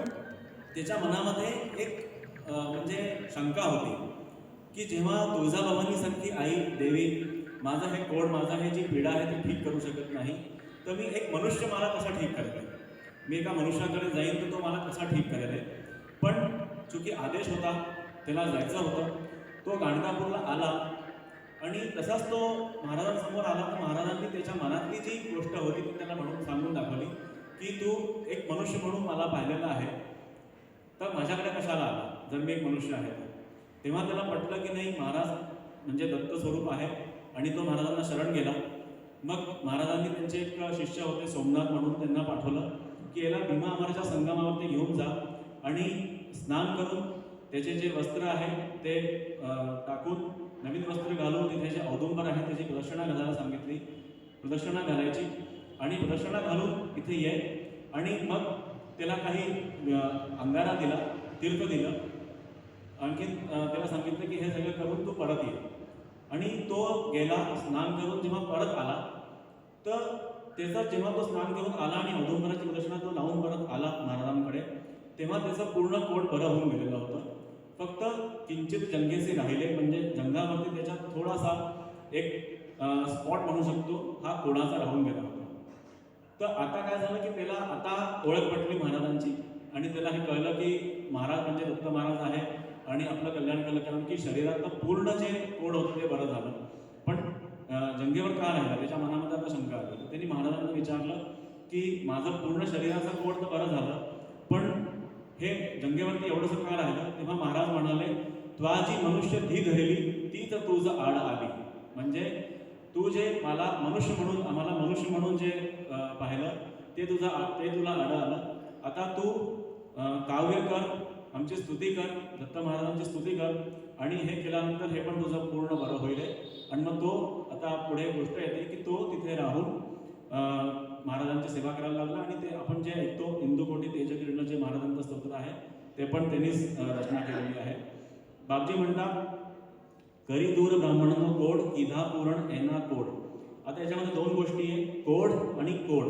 त्याच्या मनामध्ये एक म्हणजे शंका होती की जेव्हा तुळजाभवानीसारखी आई देवी माझं हे कोड, माझा हे जी पीडा आहे ती ठीक करू शकत नाही, तर मी एक मनुष्य मला कसा ठीक करेल? मी एका मनुष्याकडे जाईन तर तो मला कसा ठीक करेल? पण चूंकि आदेश होता, त्याला जायचं होतं. तो गाणगापूरला आला आणि तसाच तो महाराजांसमोर आला. तर महाराजांनी त्याच्या मनातली जी गोष्ट होती ती त्याला म्हणून सांगून दाखवली की तू एक मनुष्य म्हणून मला पाहिलेलं आहे, तर माझ्याकडे कशाला आला जर मी एक मनुष्य आहे तर? तेव्हा त्याला पटलं की नाही, महाराज म्हणजे दत्त स्वरूप आहे आणि तो महाराजांना शरण गेला. मग महाराजांनी त्यांचे एक शिष्य होते सोमनाथ म्हणून, त्यांना पाठवलं की याला भीमा अमरच्या संगमावरती घेऊन जा आणि स्नान करून त्याचे जे वस्त्र आहे ते टाकून नवीन वस्त्र घालून तिथे जे औदुंबर आहे त्याची प्रदक्षिणा घालायला सांगितली. प्रदक्षिणा घालायची आणि प्रदक्षिणा घालून इथे ये आणि मग त्याला काही अंगारा दिला, तीर्थ दिलं. आणखीन त्याला सांगितलं की हे सगळं करून तू परत ये. आणि तो गेला, स्नान करून जेव्हा परत आला तर त्याचा जेव्हा तो स्नान करून आला आणि औदुंबराची प्रदक्षिणा तो लावून परत आला महाराजांकडे, तेव्हा त्याचं पूर्ण पोट बरं होऊन गेलेलं होतं. फक्त किंचित जंगेचे राहिले, म्हणजे जंगावरती त्याच्यात थोडासा एक स्पॉट म्हणू शकतो हा कोणाचा राहून गेला होता. तर आता काय झालं की त्याला आता ओळख पटली महाराजांची आणि त्याला हे कळलं की महाराज म्हणजे दत्त महाराज आहे आणि आपलं कल्याण केलं. कारण की शरीरात पूर्ण जे कोड होतं ते बरं झालं, पण जंगेवर का राहिला त्याच्या मनामध्ये आता शंका आली. तर त्यांनी महाराजांना विचारलं की माझं पूर्ण शरीराचं कोड तर बरं झालं, पण हे जंगेवरती एवढंसं का राहिलं? तेव्हा महाराज म्हणाले, त्वा जी मनुष्य धी धरली तीच तुझं आड आली. म्हणजे तू जे मला मनुष्य म्हणून, आम्हाला मनुष्य म्हणून जे पाहिलं ते तुला आड आलं. आता तू काव्य कर, आमची स्तुती कर, दत्त महाराजांची स्तुती कर आणि हे केल्यानंतर हे पण तुझं पूर्ण बरं होईल. आणि मग तो आता पुढे गोष्ट येते की तो तिथे राहून महाराजांची सेवा करायला लागला. आणि ते आपण जे ऐकतो इंदुकोटी तेजकिरण जे महाराजांचं स्तोत्र आहे ते पण त्यांनीच रचना केलेली आहे. बापजी म्हणतात, करी दूर ब्राह्मण कोड इधा पूरण एना कोड. आता याच्यामध्ये दोन गोष्टी आहे, कोड आणि कोड.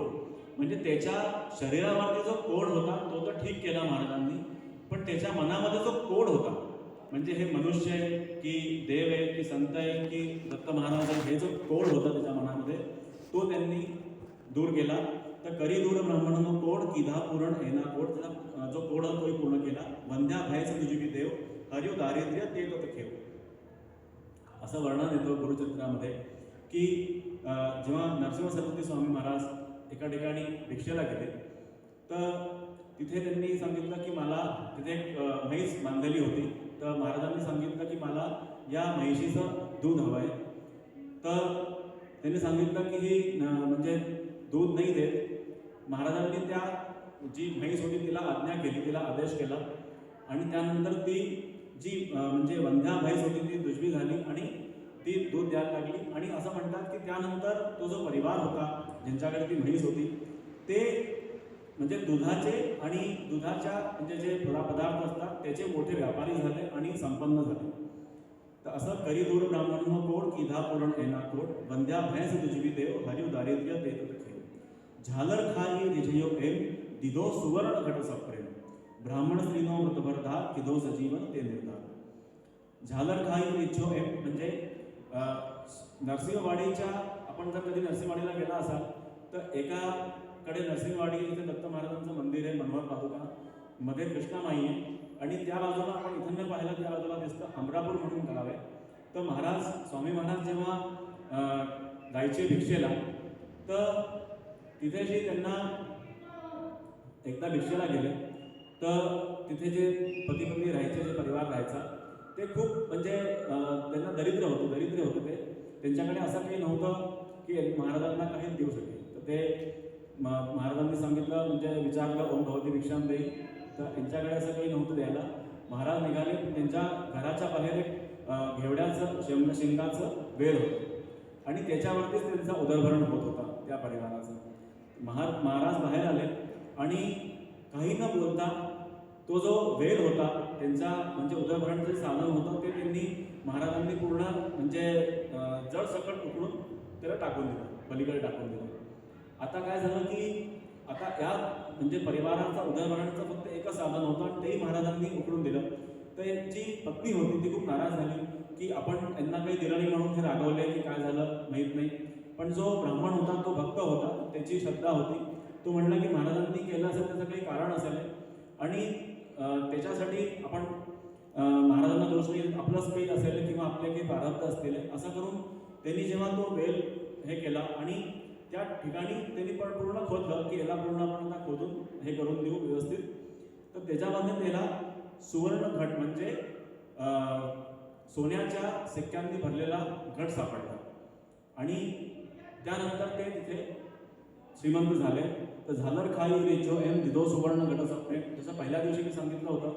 म्हणजे त्याच्या शरीरावरती जो कोड होता तो तर ठीक केला महाराजांनी, पण त्याच्या मनामध्ये जो कोड होता, म्हणजे हे मनुष्य आहे की देव आहे की संत आहे की दत्त महाराज आहे, हे जो कोड होता त्याच्या मनामध्ये तो त्यांनी दूर केला. तर करी दूर ब्राह्मण कोड किधा पूरण एना कोड. त्याचा जो कोड होता तोही पूर्ण केला. वंद्या भयच तुझी देव हरिव दारिद्र्य ते तो खेळ. असं वर्णन येतं गुरुचरित्रामध्ये की जेव्हा नरसिंह सरस्वती स्वामी महाराज एका ठिकाणी भिक्षेला गेले तर तिथे त्यांनी सांगितलं की मला तिथे एक म्हैस बांधलेली होती. तर महाराजांनी सांगितलं की मला या म्हैशीचं दूध हवं आहे. तर त्यांनी सांगितलं की ही म्हणजे दूध नाही देत. महाराजांनी त्या जी म्हैस होती तिला आज्ञा केली, तिला आदेश केला आणि त्यानंतर ती जी म्हणजे वंध्या म्हैस होती ती दुष्वी झाली आणि ती दूध द्यायला लागली. आणि असं म्हणतात की त्यानंतर तो जो परिवार होता ज्यांच्याकडे ती म्हैस होती ते म्हणजे दुधाचे आणि दुधाच्या म्हणजे जे पदार्थ असतात त्याचे मोठे व्यापारी झाले आणि संपन्न झाले. तर असं करी दूर ब्राह्मण कोड किधा पूरण एना कोड. वंद्या भैंस तुझवी देव हरिव दारिद्र्य देत खेळ. झालर खाई रिझयो एम दिदो सुवर्ण घट सप्रेम. ब्राह्मण स्त्रीनो मृतभरधार किदो सजीवन ते निर्धार. झालर खाई रिझयो एम म्हणजे नरसिंहवाडीच्या, आपण जर कधी नरसिंहवाडीला गेला असाल तर एकाकडे नरसिंहवाडी इथे दत्त महाराजांचं मंदिर आहे, मनोहर पादुका, मध्ये कृष्णामाई आहे आणि त्या बाजूला आपण इथं पाहिलं त्या बाजूला दिसतं अमरापूर म्हणून गाव आहे. तर महाराज स्वामी महाराज जेव्हा जायचे भिक्षेला तर तिथे जे त्यांना एकदा भिक्षेला गेले तर तिथे जे पती पत्नी राहायचे, जे परिवार राहायचा ते खूप म्हणजे त्यांना दरिद्र होते ते. त्यांच्याकडे असं काही नव्हतं की महाराजांना काही देऊ शकेल. तर ते महाराजांनी सांगितलं म्हणजे विचारलं ओम भवती भिक्षाम देई, तर त्यांच्याकडे असं काही नव्हतं द्यायला. महाराज निघाले, त्यांच्या घराच्या बाहेर एक घेवड्याचं शेंगाचं वेल होतं आणि त्याच्यावरतीच त्यांचा उदरभरण होत होता त्या परिवाराचं. महाराज बाहेर आले आणि काही न बोलता तो जो वेल होता त्यांचा म्हणजे उदरभरणाचं साधन होतं ते त्यांनी महाराजांनी पूर्ण म्हणजे जडसकट उकळून त्याला टाकून दिलं, पलीकडे टाकून दिलं. आता काय झालं की आता या म्हणजे परिवाराचा उदरभरणाचं फक्त एकच साधन होतं आणि तेही महाराजांनी उकळून दिलं. तर यांची पत्नी होती ती खूप नाराज झाली की आपण यांना काही दिलं नाही म्हणून हे रागवले की काय झालं माहीत नाही. पण जो ब्राह्मण होता तो भक्त होता, त्याची श्रद्धा होती. तो म्हणला की महाराजांनी केलं असेल त्याचं काही कारण असेल आणि त्याच्यासाठी आपण महाराजांना दोष नाही, आपलंच काही असेल किंवा आपले काही प्रारब्ध असतील असं करून त्यांनी जेव्हा तो वेल हे केला आणि त्या ठिकाणी त्यांनी पण पूर्ण खोदलं की याला पूर्ण आपण आता खोदून हे करून देऊ व्यवस्थित. तर त्याच्यामध्ये त्याला सुवर्ण घट म्हणजे सोन्याच्या सिक्क्यांनी भरलेला घट सापडला आणि त्यानंतर ते तिथे श्रीमंत झाले. तर झालर खाई रेचो एम दिदो सुवर्ण घट सापडे. जसं पहिल्या दिवशी मी सांगितलं होतं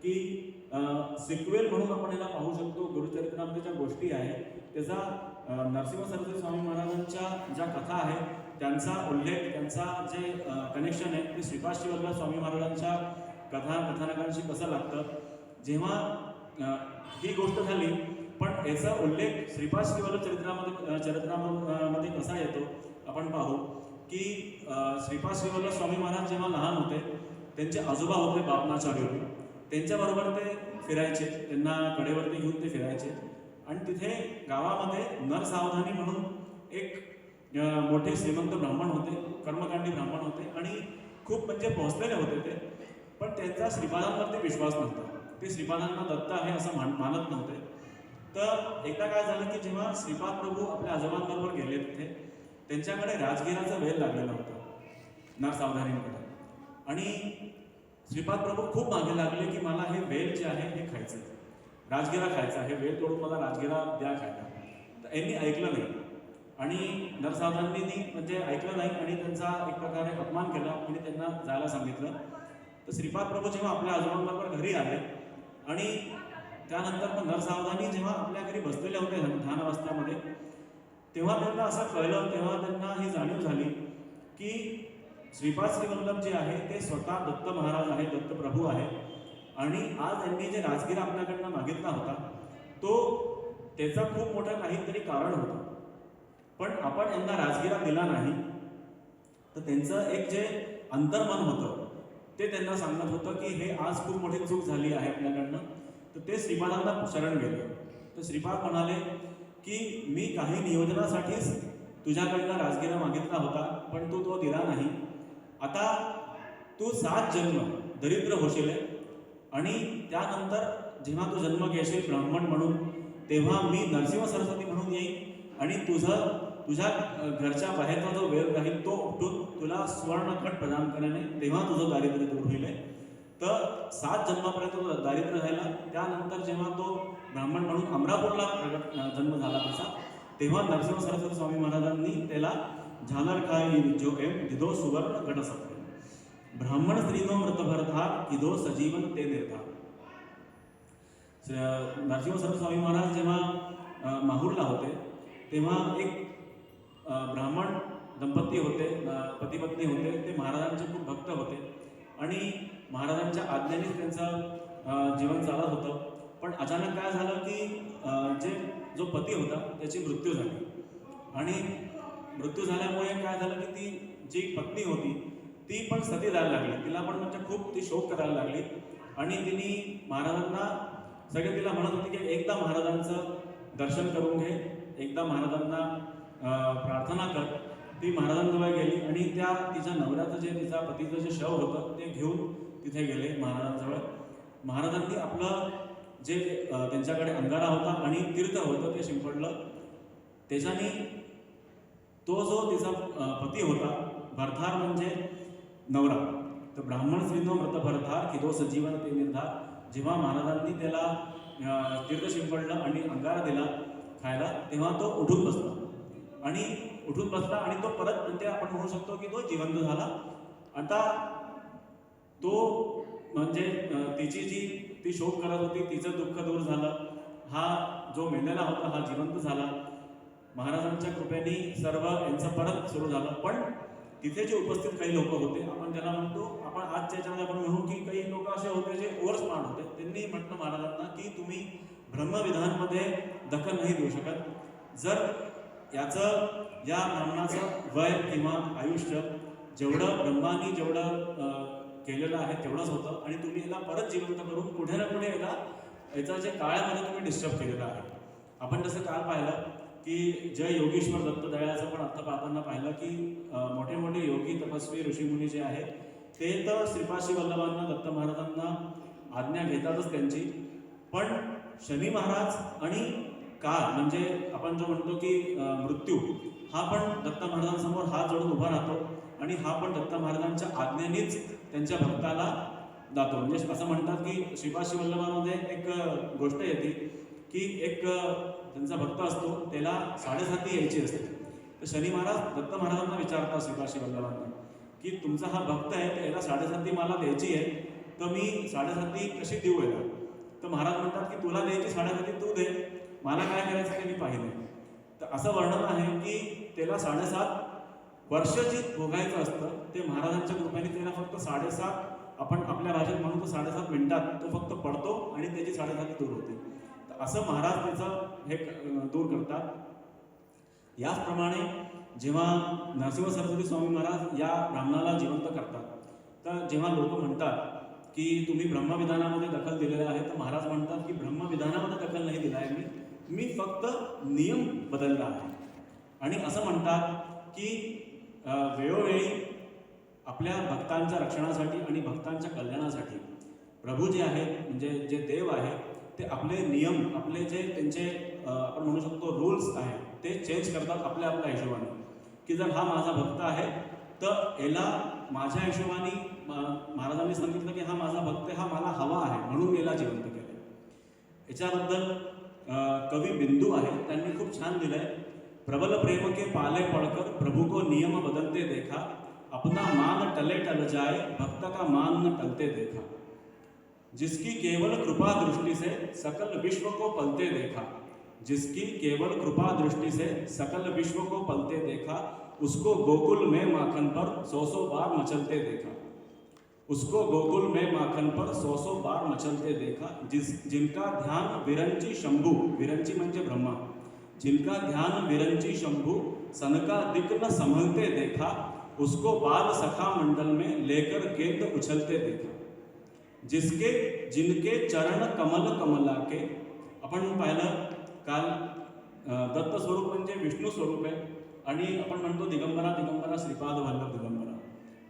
की सिक्वेल म्हणून आपण याला पाहू शकतो. गुरुचरित्रामध्ये ज्या गोष्टी आहेत त्याचा नरसिंह सरस्वती स्वामी महाराजांच्या ज्या कथा आहेत त्यांचा उल्लेख, त्यांचा जे कनेक्शन आहे ते श्रीपाद श्रीवल्लभ स्वामी महाराजांच्या कथानकांशी कसं लागतं. जेव्हा ही गोष्ट झाली पण याचा उल्लेख श्रीपाद श्रीवल्लभ चरित्रामध्ये कसा येतो आपण पाहू की श्रीपाद श्रीवल्लभ स्वामी महाराज जेव्हा लहान होते त्यांचे आजोबा होते बापनाचार्य, त्यांच्याबरोबर ते फिरायचे, त्यांना कडेवरती घेऊन ते फिरायचे आणि तिथे गावामध्ये नरसावधानी म्हणून एक मोठे श्रीमंत ब्राह्मण होते, कर्मकांडी ब्राह्मण होते आणि खूप म्हणजे पोहोचलेले होते ते. पण त्यांचा श्रीपादांवरती विश्वास नव्हता, ते श्रीपादांना दत्त आहे असं मानत नव्हते. तर एकदा काय झालं की जेव्हा श्रीपाद प्रभू आपल्या आजोबांबरोबर गेले तिथे त्यांच्याकडे राजगिराचा वेल लागलेला होता नरसावधानीमध्ये आणि श्रीपाद प्रभू खूप मागे लागले की मला हे वेल जे आहे हे खायचं, राजगिरा खायचा, हे वेल तोडून मला राजगिरा द्या खायला. तर यांनी ऐकलं नाही आणि नरसावधानींनी म्हणजे ऐकलं नाही आणि त्यांचा एक प्रकारे अपमान केला आणि त्यांना जायला सांगितलं. तर श्रीपाद प्रभू जेव्हा आपल्या आजोबांबरोबर घरी आले आणि त्यानंतर मग नरसावधानी जेव्हा आपल्या घरी बसलेले होते ध्यानावस्थामध्ये तेव्हा त्यांना असं कळलं, तेव्हा त्यांना ही जाणीव झाली की श्रीपाद श्रीवल्लभ जे आहे ते स्वतः दत्त महाराज आहे, दत्त प्रभू आहे आणि आज यांनी जे राजगिरा आपल्याकडनं मागितला होता तो त्याचा खूप मोठं काहीतरी कारण होतं. पण आपण यांना राजगिरा दिला नाही. तर त्यांचं एक जे अंतर्मन होतं ते त्यांना सांगत होतं की हे आज खूप मोठी चूक झाली आहे आपल्याकडनं. तर ते श्रीपादांना शरण गेले. तर श्रीपाद म्हणाले की मी काही नियोजनासाठीच तुझ्याकडनं राजगिरा मागितला होता पण तू तो दिला नाही. आता तू 7 जन्म दरिद्र होशील आणि त्यानंतर जेव्हा तू जन्म घेशील ब्राह्मण म्हणून तेव्हा मी नरसिंह सरस्वती म्हणून येईन आणि तुझ्या घरच्या बाहेरचा जो वेल राहील तो उपटून तुला सुवर्ण घट प्रदान करणे, तेव्हा तुझं दारिद्र्य दूर होईल. तर 7 जन्मापर्यंत तो दारिद्र्य राहिला. त्यानंतर जेव्हा तो ब्राह्मण म्हणून अमरापूरला जन्म झाला त्याचा तेव्हा नरसिंह सरस्वती स्वामी महाराजांनी त्याला झालर खाई जो एम दिदो सुवर्ण घट सापडे. ब्राह्मण स्त्रीनो मृतभरधार किदो सजीवन ते निर्धार. नरसिंह सरस्वती स्वामी महाराज जेव्हा माहूरला होते तेव्हा एक ब्राह्मण दंपती होते, पती पत्नी होते. ते महाराजांचे खूप भक्त होते आणि महाराजांच्या आज्ञेनेच त्यांचं जीवन चालत होतं. पण अचानक काय झालं की जो पती होता त्याची मृत्यू झाली आणि मृत्यू झाल्यामुळे काय झालं की ती जी पत्नी होती ती पण सती जायला लागली. तिला पण म्हणजे खूप ती शोक करायला लागली आणि तिने महाराजांना सगळे तिला म्हणत होती की एकदा महाराजांचं दर्शन करून घे, एकदा महाराजांना प्रार्थना कर. ती महाराजांजवळ गेली आणि तिच्या नवऱ्याचं जे तिचा पतीचं जे शव होतं ते घेऊन तिथे गेले महाराजांजवळ. महाराजांनी आपलं जे त्यांच्याकडे अंगारा होता आणि तीर्थ होतं ते शिंपडलं. त्याच्याने तो जो तिचा पती होता भरधार म्हणजे नवरा, तर ब्राह्मण स्त्रीनो मृत भरधार किदो सजीवन ते निर्धार. जेव्हा महाराजांनी त्याला तीर्थ शिंपडलं आणि अंगारा दिला खायला तेव्हा तो उठून बसला आणि उठून बसला आणि तो परत म्हणजे आपण म्हणू शकतो की तो जिवंत झाला. आता तो म्हणजे तिची जी ती शोक करत होती, तिचं दुःख दूर झालं. हा जो मेलेला होता हा जिवंत झाला. महाराजांच्या कृपेने सर्व यांचं परत सुरू झालं. पण तिथे जे उपस्थित काही लोक होते, आपण त्याला म्हणतो, आपण आजच्या याच्यामध्ये आपण म्हणू की काही लोक असे होते जे ओव्हर स्मार्ट होते. त्यांनी म्हटलं महाराजांना की तुम्ही ब्रह्मविधानमध्ये दखल नाही देऊ शकत. जर याचं या ब्राह्मणाचं वय किंवा आयुष्य जेवढं ब्रह्मानी जेवढं केलेलं आहे तेवढंच होतं आणि तुम्ही याला परत जिवंत करून कुठे ना कुठे याचा जे काळामध्ये तुम्ही डिस्टर्ब केलेलं आहे. आपण जसं काळ पाहिलं की जय योगेश्वर दत्त दयाळाचं पण अर्थ पाहताना पाहिलं की मोठे मोठे योगी तपस्वी ऋषीमुनी जे आहेत ते तर श्रीपाद वल्लभांना दत्त महाराजांना आज्ञा घेतातच त्यांची. पण शनी महाराज आणि काळ म्हणजे आपण जो म्हणतो की मृत्यू हा पण दत्त महाराजांसमोर हात जोडून उभा राहतो आणि हा पण दत्त महाराजांच्या आज्ञेनेच त्यांच्या भक्ताला जातो. म्हणजे असं म्हणतात की श्रीपाद वल्लभामध्ये एक गोष्ट येते की एक त्यांचा भक्त असतो, त्याला 7:30 यायची असते. तर शनी महाराज दत्त महाराजांना विचारतात श्रीपाद वल्लभांना की तुमचा हा भक्त आहे, तर याला 7:30 मला द्यायची आहे, तर मी 7:30 कशी देऊ याला? तर महाराज म्हणतात की तुला द्यायची 7:30 तू दे, मला काय करायचं ते मी पाहिलं. तर असं वर्णन आहे की त्याला 7.5 वर्ष जे भोगायचं असतं ते महाराजांच्या कृपेने त्याला फक्त 7.5 आपण आपल्या भाषेत म्हणून तो 7.5 मिनिटात तो फक्त पडतो आणि त्याची 7:30 दूर होते. तर असं महाराज त्याचं हे दूर करतात. याचप्रमाणे जेव्हा नरसिंह सरस्वती स्वामी महाराज या ब्राह्मणाला जिवंत करतात, तर जेव्हा लोक म्हणतात की तुम्ही ब्रह्मविधानामध्ये दखल दिलेलं आहे, तर महाराज म्हणतात की ब्रह्मविधानामध्ये दखल नाही दिला आहे मी फक्त नियम बदलला आहे. आणि असं म्हणतात की वेळोवेळी आपल्या भक्तांच्या रक्षणासाठी आणि भक्तांच्या कल्याणासाठी प्रभू जे आहेत म्हणजे जे देव आहे ते आपले नियम आपले जे त्यांचे आपण म्हणू शकतो रूल्स आहेत ते चेंज करतात आपल्या हिशोबाने. की जर हा माझा भक्त आहे तर याला माझ्या हिशोबाने महाराजांनी सांगितलं की हा माझा भक्त हा मला हवा आहे म्हणून याला जिवंत केलं. याच्याबद्दल कवी बिंदू आहे त्यांनी खूप छान लिहिलंय. प्रबल प्रेम के पाले पढ़कर प्रभु को नियम बदलते देखा, अपना मान टले टल जाए भक्त का मान न टलते देखा, जिसकी केवल कृपा दृष्टि से सकल विश्व को पलते देखा, जिसकी केवल कृपा दृष्टि से सकल विश्व को पलते देखा, उसको गोकुल में माखन पर 100 बार मचलते देखा, उसको गोकुल में माखन पर 100 बार मचलते देखा, जिनका ध्यान विरंची शंभू, विरंची म्हणजे ब्रह्मा, जिनका ध्यान विरंची शंभू सनकादिक न संभलते देखा, उसको बाल सखा मंडल में लेकर गेंद उछलते देखा, जिनके चरण कमल कमला के. आपण पाहिलं काल दत्त स्वरूप म्हणजे विष्णू स्वरूप आहे आणि आपण म्हणतो दिगंबरा दिगंबरा श्रीपाद वल्लभ दिगंबरा.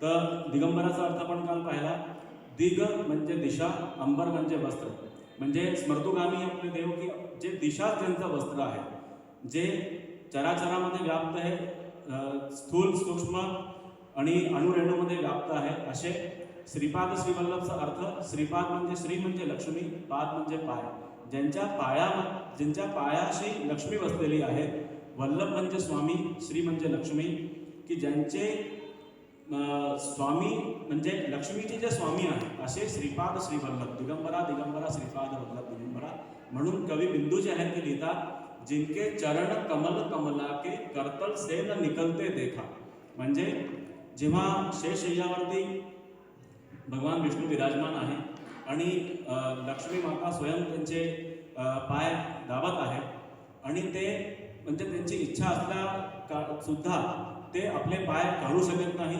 तर दिगंबराचा अर्थ आपण काल पाहिला. दिग म्हणजे दिशा, अंबर म्हणजे वस्त्र, म्हणजे स्मर्तुगामी आपले देव की जे दिशा त्यांचं वस्त्र आहे, जे चराचरामध्ये व्याप्त आहे, स्थूल सूक्ष्म आणि अणुरेणूमध्ये व्याप्त आहे, असे श्रीपाद श्रीवल्लभचा अर्थ श्रीपाद म्हणजे श्री म्हणजे लक्ष्मी, पाद म्हणजे पाय, ज्यांच्या पायाशी लक्ष्मी बसलेली आहे. वल्लभ म्हणजे स्वामी, श्री म्हणजे लक्ष्मी, की ज्यांचे स्वामी म्हणजे लक्ष्मीचे जे स्वामी आहेत असे श्रीपाद श्रीवल्लभ. दिगंबरा दिगंबरा श्रीपाद वल्लभ दिगंबरा म्हणून कवी बिंदू जे आहेत ते लिहितात, जिनके चरण कमल कमला के करतल से न निकलते देखा. म्हणजे जेव्हा शेषय्यावरती भगवान विष्णू विराजमान आहे आणि लक्ष्मी माता स्वयं त्यांचे पाय दाबत आहे आणि ते म्हणजे त्यांची इच्छा असल्या सुद्धा ते आपले पाय काढू शकत नाही,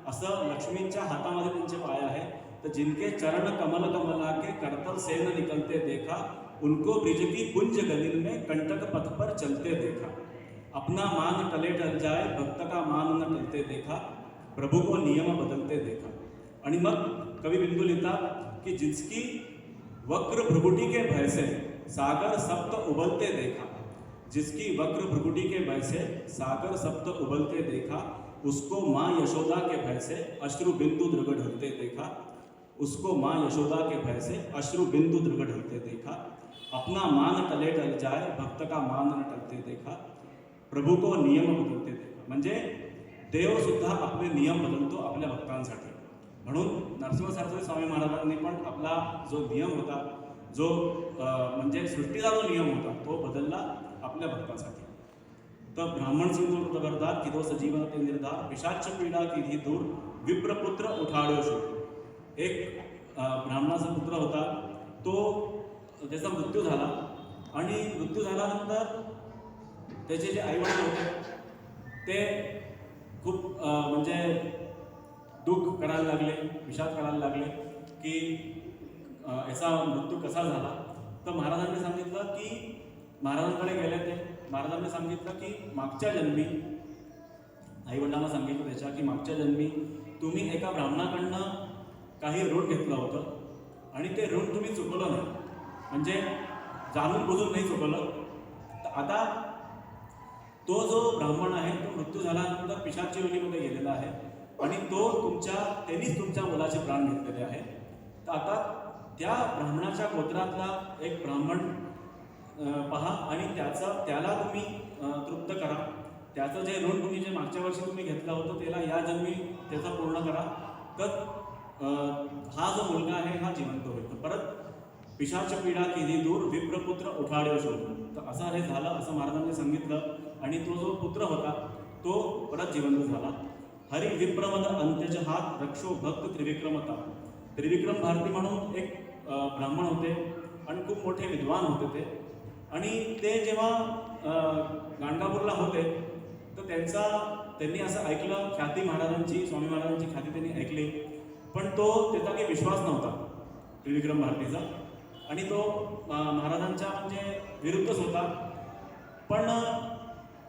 असं लक्ष्मींच्या हातामध्ये त्यांचे पाय आहे. तर जिनके चरण कमल कमला के करतल से न निकलते देखा, उनको ब्रिज की कुंज गलिन में कंटक पथ पर चलते देखा, अपना मान टले टल जाए भक्त का मान न टलते देखा, प्रभु को नियम बदलते देखा. आणि मग कवी बिंदू लिहितात की जिसकी वक्र भ्रुकुटी के भय से सागर सप्त उबलते देखा, जिसकी वक्र भ्रुकुटी के भय से सागर सप्त उबलते देखा, उसको माँ यशोदा के भय से अश्रु बिंदु दृग ढलते देखा, उसको माँ यशोदा के भय से अश्रु बिंदु दृग ढलते देखा, अपना मान टले टल जाए भक्त का मान न टलते देखा, प्रभु को नियम बदलते देखा. म्हणजे देव सुद्धा आपले नियम बदलतो आपल्या भक्तांसाठी. म्हणून नरसिंह सरस्वती स्वामी महाराजांनी पण आपला जो नियम होता, जो म्हणजे सृष्टीचा जो नियम होता, तो बदलला आपल्या भक्तांसाठी. तर ब्राह्मण सिंधू करतात की तो सजीवन ते निर्धार, पिशाच पीडा किधी दूर, विप्रपुत्र उठाड्यो शोध. एक ब्राह्मणाचा पुत्र होता, तो त्याचा मृत्यू झाला आणि मृत्यू झाल्यानंतर त्याचे जे आईवडील होते ते खूप म्हणजे दुःख करायला लागले, विषाद करायला लागले की याचा मृत्यू कसा झाला. तर महाराजांनी सांगितलं की महाराजांकडे गेले ते. महाराजांनी सांगितलं की मागच्या जन्मी, आईवडिलांना सांगितलं त्याच्या की मागच्या जन्मी तुम्ही एका ब्राह्मणाकडनं काही ऋण घेतलं होतं आणि ते ऋण तुम्ही चुकवलं नाही, म्हणजे जाणून बुजून नाही चुकवलं. तर आता तो जो ब्राह्मण आहे तो मृत्यू झाल्यानंतर पिशाची योनीमध्ये गेलेला आहे आणि त्यांनीच तुमच्या मुलाचे प्राण घेतलेले आहे. तर आता त्या ब्राह्मणाच्या गोत्रातला एक ब्राह्मण पहा आणि त्याला तुम्ही तृप्त करा. त्याचं जे ऋण तुम्ही जे मागच्या वर्षी तुम्ही घेतलं होतं त्याला या जन्मी त्याचं पूर्ण करा. तर हा जो मुलगा आहे हा जिवंत होईल. परत पिशाच पीडा केली दूर, विप्रपुत्र उठाड्यो शोध. तर असं हे झालं असं महाराजांनी सांगितलं आणि तो जो पुत्र होता तो परत जिवंत झाला. हरी विप्रमद अंत्यज हात रक्षो भक्त त्रिविक्रमता. त्रिविक्रम भारती म्हणून एक ब्राह्मण होते आणि खूप मोठे विद्वान होते ते. आणि ते जेव्हा गाणगापूरला होते तर त्यांनी असं ऐकलं, ख्याती महाराजांची, स्वामी महाराजांची ख्याती त्यांनी ऐकली, पण त्याचा काही विश्वास नव्हता त्रिविक्रम भारतीचा आणि तो महाराजांच्या म्हणजे विरुद्धच होता. पण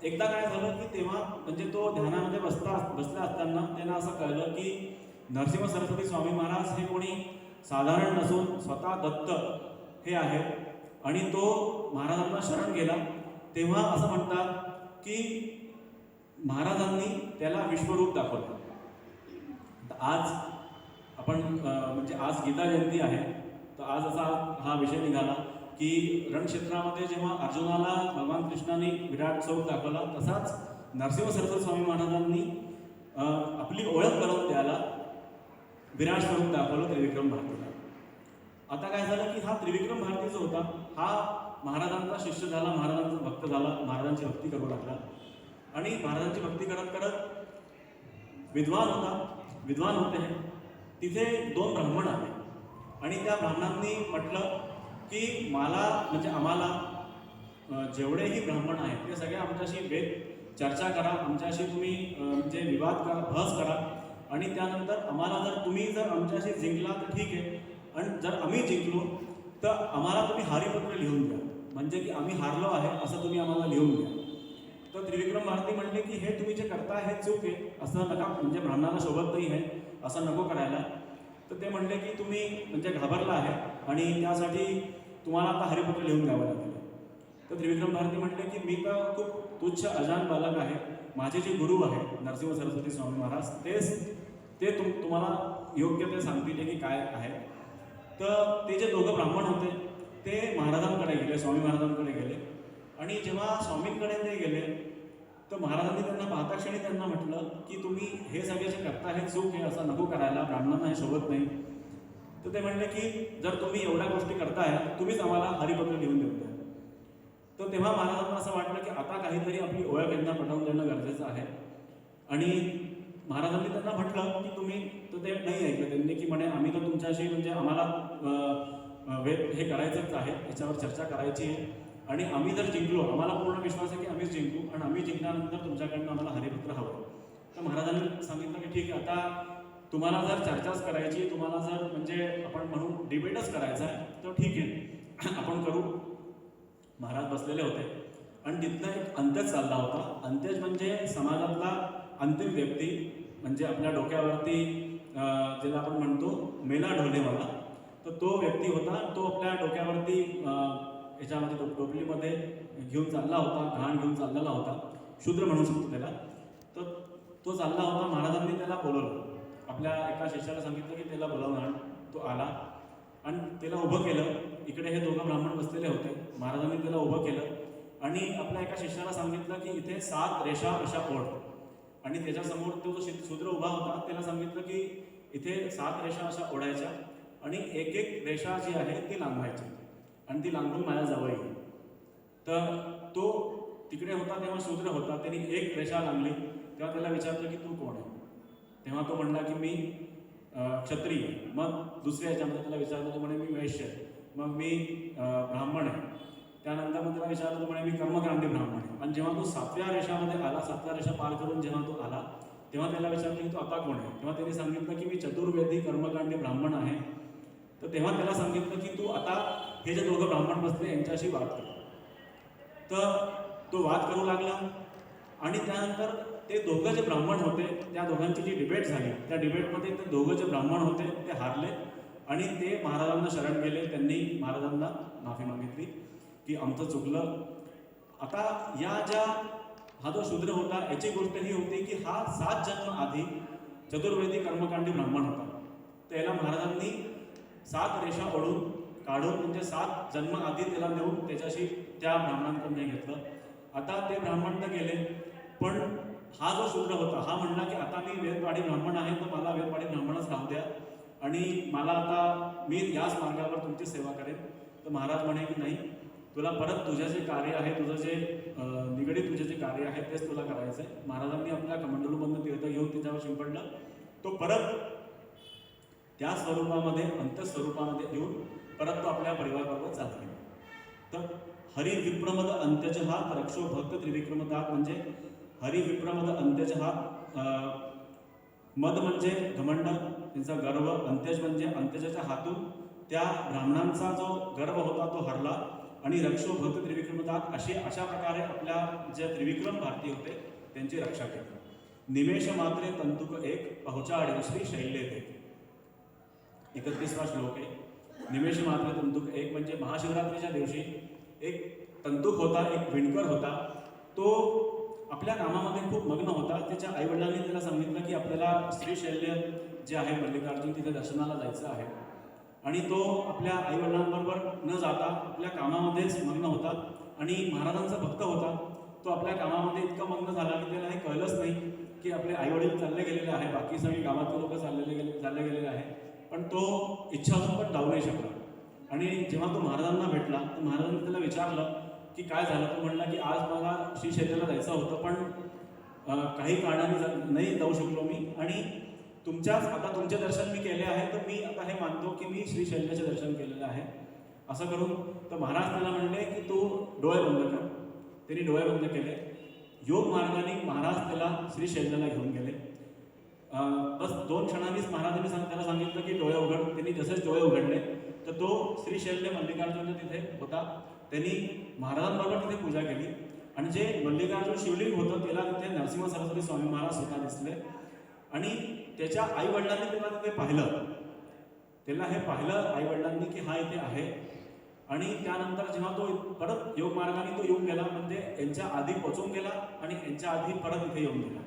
एकदा काय झालं की तेव्हा म्हणजे तो ध्यानामध्ये बसला असताना त्यांना असं कळलं की नरसिंह सरस्वती स्वामी महाराज हे कोणी साधारण नसून स्वतः दत्त हे आहेत आणि तो महाराजांना शरण गेला. तेव्हा असं म्हणतात की महाराजांनी त्याला विश्वरूप दाखवलं. आज आपण म्हणजे आज गीता जयंती आहे, तर आज असा हा विषय निघाला की रणक्षेत्रामध्ये जेव्हा अर्जुनाला भगवान कृष्णाने विराट स्वरूप दाखवला, तसाच नरसिंह सरस्वती स्वामी महाराजांनी आपली ओळख करून त्याला विराट स्वरूप दाखवलं त्रिविक्रम भारतीला. आता काय झालं की हा त्रिविक्रम भारती जो होता हा महाराजांचा शिष्य झाला, महाराजांचा भक्त झाला, महाराजांची भक्ती करू लागला आणि महाराजांची भक्ती करत करत विद्वान होते. तिथे 2 ब्राह्मण आले आणि त्या ब्राह्मणांनी म्हटलं की आम्हाला जेवढेही ब्राह्मण आहेत ते सगळे आमच्याशी चर्चा करा, आमच्याशी तुम्ही म्हणजे विवाद करा, बहस करा आणि त्यानंतर आम्हाला जर आमच्याशी जिंकला तर ठीक आहे, आणि जर आम्ही जिंकलो तर आम्हाला तुम्ही हारीपत्र लिहून द्या, म्हणजे की आम्ही हारलो आहे असं तुम्ही आम्हाला लिहून द्या. तर त्रिविक्रम भारती म्हणले की हे तुम्ही जे करताय हे चूक आहे, असं नका, म्हणजे ब्राह्मणाला शोभत नाही आहे, असं नको करायला. तर ते म्हणले की तुम्ही म्हणजे घाबरला आहे आणि त्यासाठी तुम्हाला आता हरिपत्र लिहून द्यावं लागेल. तर त्रिविक्रम भारती म्हणले की मी तर खूप तुच्छ अजान बालक आहे, माझे जे गुरु आहे नरसिंह सरस्वती स्वामी महाराज ते तुम्हाला योग्य ते सांगतील की काय आहे. तर ते जे 2 ब्राह्मण होते ते महाराजांकडे गेले, स्वामी महाराजांकडे गेले आणि जेव्हा स्वामींकडे ते गेले तर महाराजांनी त्यांना पाहता क्षणी त्यांना म्हटलं की तुम्ही हे सगळे जे करता हे चूक आहे, असं नको करायला, ब्राह्मणांना हे शोभत नाही. तर ते म्हणले की जर तुम्ही एवढ्या गोष्टी करताय तुम्हीच आम्हाला हरिपत्र लिहून देऊन द्या. तर तेव्हा महाराजांना असं वाटलं की आता काहीतरी आपली ओळख यांना पटवून देणं गरजेचं आहे आणि महाराजांनी त्यांना म्हटलं की तुम्ही, तर ते नाही ऐकलं त्यांनी की म्हणे आम्ही तर तुमच्याशी म्हणजे आम्हाला हे करायचंच आहे, याच्यावर चर्चा करायची आहे आणि आम्ही जर जिंकलो, आम्हाला पूर्ण विश्वास आहे की आम्हीच जिंकू आणि आम्ही जिंकल्यानंतर तुमच्याकडनं आम्हाला हरिपत्र हवं. तर महाराजांनी सांगितलं की ठीक आहे, आता तुम्हाला जर चर्चाच करायची, तुम्हाला जर म्हणजे आपण म्हणून डिबेटच करायचा आहे तर ठीक आहे आपण करू. महाराज बसलेले होते आणि तिथनं एक अंत्यज चालला होता. अंत्यज म्हणजे समाजातला अंतिम व्यक्ती, म्हणजे आपल्या डोक्यावरती ज्याला आपण म्हणतो मेला ढोलेवाला, तर तो व्यक्ती होता. तो आपल्या डोक्यावरती याच्यामध्ये टोपलीमध्ये घेऊन चालला होता, घाण घेऊन चाललेला होता, शूद्र म्हणू शकतो त्याला. तर तो चालला होता. महाराजांनी त्याला बोलवलं, आपल्या एका शिष्याला सांगितलं की त्याला बोलावणार. तो आला आणि त्याला उभं केलं. इकडे हे 2 ब्राह्मण बसलेले होते. महाराजांनी त्याला उभं केलं आणि आपल्या एका शिष्याला सांगितलं की इथे 7 रेषा अशा ओढ. आणि त्याच्यासमोर तो जो शूद्र उभा होता त्याला सांगितलं की इथे 7 रेषा अशा ओढायच्या आणि एक एक रेषा जी आहे ती लांबायची आणि ती लांबून माझ्या जवळ येईल. तर तो तिकडे होता तेव्हा शूद्र होता, त्यांनी एक रेषा लांबली. तेव्हा त्याला विचारलं की तू कोण आहे? तेव्हा तो म्हणला की मी क्षत्रिय. मग दुसऱ्या याच्यामध्ये त्याला विचारलं, तो म्हणे मी वैश्य आहे. मग मी ब्राह्मण आहे. त्यानंतर मग त्याला विचारलं, तो म्हणे मी कर्मकांडी ब्राह्मण आहे. आणि जेव्हा तो 7व्या रेषामध्ये आला, 7व्या रेषा पार करून जेव्हा तो आला तेव्हा त्याला विचारलं की तू आता कोण आहे? तेव्हा त्यांनी सांगितलं की मी चतुर्वेदी कर्मकांडी ब्राह्मण आहे. तर तेव्हा त्याला सांगितलं की तू आता हे जे दोघं ब्राह्मण बसले यांच्याशी वाद कर. तर तो वाद करू लागला आणि त्यानंतर ते दोघं जे ब्राह्मण होते त्या दोघांची जी डिबेट झाली, त्या डिबेटमध्ये ते दोघं जे ब्राह्मण होते ते हारले आणि ते महाराजांना शरण गेले. त्यांनी महाराजांना माफी मागितली की आमचं चुकलं. आता हा जो शूद्र होता याची गोष्ट ही होती की हा 7 जन्म आधी चतुर्वेदी कर्मकांडी ब्राह्मण होता. त्याला महाराजांनी 7 रेषा ओढून काढून म्हणजे 7 जन्म आधी त्याला नेऊन त्याच्याशी त्या ब्राह्मणांकडून घेतलं. आता ते ब्राह्मण तर गेले, पण हा जो शूद्र होता हा म्हणला की आता मी वेदवाडी ब्राह्मण आहे, तर मला वेदवाडी ब्राह्मणच राहू द्या आणि मला आता मी याच मार्गावर तुमची सेवा करेन. तर महाराज म्हणे की नाही, तुला परत तुझं जे कार्य आहे, तुझं जे निगडीत तुझे जे कार्य आहे तेच तुला करायचं आहे. महाराजांनी आपल्या कमंडलूबंद तीर्थ घेऊन त्याच्यावर शिंपडलं. तो परत त्या स्वरूपामध्ये अंतस्वरूपामध्ये येऊन परत तो आपल्या परिवाराबरोबर चालत गेला. तर हरी विप्रमद अंत्यजहात रक्षो भक्त त्रिविक्रमतात, म्हणजे हरी विप्रमद अंत्यजहात, मद म्हणजे घमंड, त्यांचा गर्व, अंत्यज म्हणजे अंत्यजाच्या हातून त्या ब्राह्मणांचा जो गर्व होता तो हरला आणि रक्षो भक्त त्रिविक्रमतात अशा प्रकारे आपल्या जे त्रिविक्रम भारती होते त्यांची रक्षा केली. निमेष मात्रे तंतुक एक पहुचाडे श्री शैल्ये ते. 31वा श्लोक आहे. निमेष मात्र तंतुक एक म्हणजे महाशिवरात्रीच्या दिवशी एक तंतुक होता, एक विणकर होता. तो आपल्या कामामध्ये खूप मग्न होता. त्याच्या आईवडिलांनी त्याला सांगितलं की आपल्याला श्रीशैल्य जे आहे मल्लिकार्जुन तिथे दर्शनाला जायचं आहे आणि तो आपल्या आईवडिलांबरोबर न जाता आपल्या कामामध्येच मग्न होता आणि महाराजांचा भक्त होता. तो आपल्या कामामध्ये इतका मग्न झाला की त्याला हे कळलंच नाही की आपले आईवडील चालले गेलेले आहे, बाकी सगळी गावातले लोक चालले गेलेले आहे, पण तो इच्छा असून पण जाऊ नाही शकला. आणि जेव्हा तो महाराजांना भेटला तर महाराजांनी त्याला विचारलं की काय झालं. तो म्हणला की आज मला श्रीशैल्याला जायचं होतं, पण काही कारणाने नाही जाऊ शकलो मी आणि आता तुमचे दर्शन मी केले आहे, तर मी आता हे मानतो की मी श्रीशैल्याचे दर्शन केलेलं आहे. असं करून तर महाराज त्याला म्हणले की तू डोळे बंद कर. त्यांनी डोळे बंद केले. योग मार्गाने महाराज त्याला श्रीशैल्याला घेऊन गेले. बस 2 क्षणांनीच महाराजांनी त्याला सांगितलं की डोळे उघड. त्यांनी जसेच डोळे उघडले तर तो श्रीशैल्य मल्लिकार्जुन तिथे होता. त्यांनी महाराजांबरोबर तिथे पूजा केली आणि जे मल्लिकार्जुन शिवलिंग होतं त्याला तिथे नरसिंह सरस्वती स्वामी महाराज स्वतः दिसले आणि त्याच्या आईवडिलांनी त्याला तिथे पाहिलं. त्याला हे पाहिलं आईवडिलांनी की हा इथे आहे आणि त्यानंतर जेव्हा तो परत योग मार्गाने तो येऊन गेला, म्हणजे यांच्या आधी पोचून गेला आणि यांच्या आधी परत इथे येऊन गेला.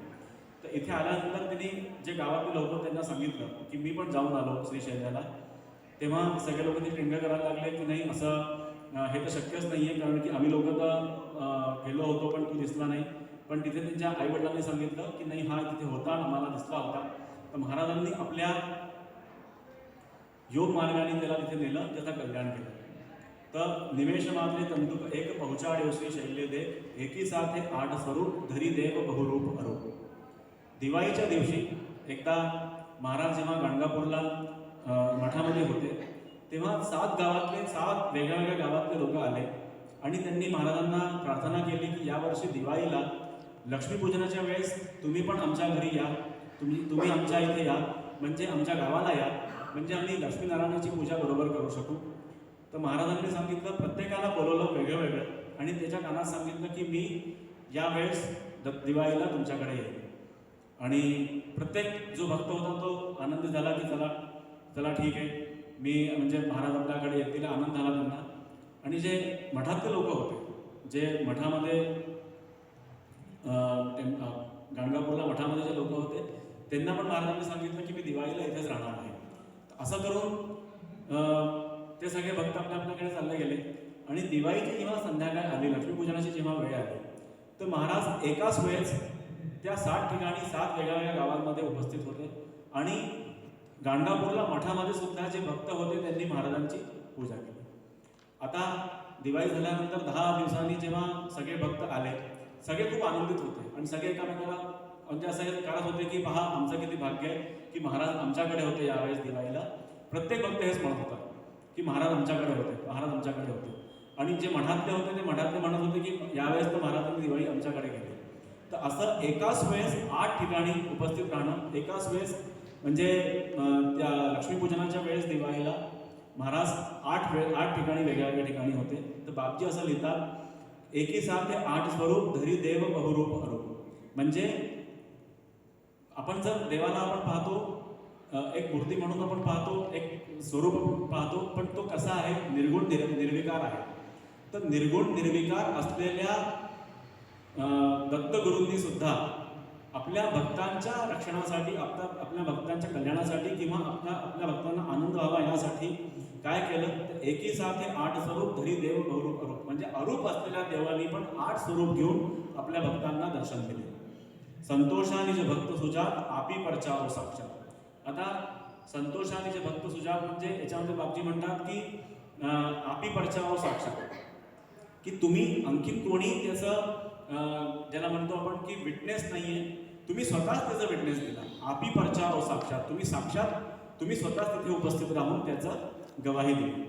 तर इथे आल्यानंतर त्यांनी जे गावातील लोक त्यांना सांगितलं की मी पण जाऊन आलो श्रीशैल्याला. तेव्हा सगळे लोक ते टिंग करायला लागले की नाही, असं हे तर शक्यच नाही आहे, कारण की आम्ही लोक तर गेलो होतो पण तू दिसला नाही. पण तिथे त्यांच्या आईवडिलांनी सांगितलं की नाही, हा तिथे होता, आम्हाला दिसला होता. तर महाराजांनी आपल्या योग मार्गाने त्याला तिथे नेलं, त्याचं कल्याण केलं. तर निमेष मात्रे तंतुक एक पहुचाड्यो श्री शैल्य दे, एकी साथे 8 स्वरूप धरी देव बहुरूप अरूप. दिवाळीच्या दिवशी एकदा महाराज जेव्हा गाणगापूरला मठामध्ये होते तेव्हा 7 गावातले 7 वेगळ्या गावातले लोक आले आणि त्यांनी महाराजांना प्रार्थना केली की यावर्षी दिवाळीला लक्ष्मीपूजनाच्या वेळेस तुम्ही पण आमच्या घरी या, तुम्ही आमच्या इथे या, म्हणजे आमच्या गावाला या, म्हणजे आम्ही लक्ष्मीनारायणाची पूजा बरोबर करू शकू. तर महाराजांनी सांगितलं, प्रत्येकाला बोलवलं वेगळं वेगळं आणि त्याच्या कानात सांगितलं की मी यावेळेस दिवाळीला तुमच्याकडे येईल. आणि प्रत्येक जो भक्त होता तो आनंदी झाला की चला ठीक आहे, मी म्हणजे महाराज आपल्याकडे येतील, आनंद झाला त्यांना. आणि जे मठातले लोक होते, जे मठामध्ये गाणगापूरला मठामध्ये जे लोक होते त्यांना पण महाराजांनी सांगितलं की मी दिवाळीला इथेच राहणार आहे. असं करून ते सगळे भक्त आपल्याकडे चालले गेले. आणि दिवाळीची जेव्हा संध्याकाळ आली, लक्ष्मीपूजनाची जेव्हा वेळ आली, तर महाराज एकाच वेळेस त्या 7 ठिकाणी 7 वेगवेगळ्या गावांमध्ये उपस्थित होते आणि गाणगापूरला मठामध्ये सुद्धा जे भक्त होते त्यांनी महाराजांची पूजा केली. आता दिवाळी झाल्यानंतर 10 दिवसांनी जेव्हा सगळे भक्त आले, सगळे खूप आनंदित होते आणि सगळे एकामेकाला म्हणजे असं करत होते की पहा आमचं किती भाग्य आहे की महाराज आमच्याकडे होते यावेळेस दिवाळीला. प्रत्येक भक्त हेच म्हणत होता की महाराज आमच्याकडे होते, महाराज आमच्याकडे होते. आणि जे मठातले होते ते मठातले म्हणत होते की यावेळेस तर महाराजांनी दिवाळी आमच्याकडे गेली. तर असं एकाच वेळेस 8 ठिकाणी उपस्थित राहणं, एकाच वेळेस म्हणजे त्या लक्ष्मीपूजनाच्या वेळेस दिवाळीला महाराज 8 ठिकाणी वेगळ्या ठिकाणी होते. तर बापजी असं लिहितात, एकी साथ 8 स्वरूप धरी देव बहुरूप अरूप. म्हणजे आपण जर देवाला आपण पाहतो एक मूर्ती म्हणून आपण पाहतो, एक स्वरूप आपण पाहतो, पण तो कसा आहे, निर्गुण निर्विकार आहे. तर निर्गुण निर्विकार असलेल्या दत्तगुरूंनी सुद्धा आपल्या भक्तांच्या रक्षणासाठी, आपल्या भक्तांच्या कल्याणासाठी किंवा आपल्या भक्तांना आनंद व्हावा यासाठी काय केलं, तर एकी साथ 8 स्वरूप धरी देव बहुरूप अरूप. म्हणजे अरूप असलेल्या देवानी पण 8 स्वरूप घेऊन आपल्या भक्तांना दर्शन दिले. संतोषाने जे भक्त सुजात आपी परचाव साक्षात. आता संतोषाने जे भक्त सुजात म्हणजे याच्यामध्ये बापजी म्हणतात की आपी परचाव साक्षात, की तुम्ही आणखीन कोणी त्याचं ज्याला म्हणतो आपण की विटनेस नाहीये, तुम्ही स्वतःच त्याचा विटनेस दिला. आपी परचाव साक्षात, तुम्ही स्वतःच तिथे उपस्थित राहून त्याचं गवाही दिली.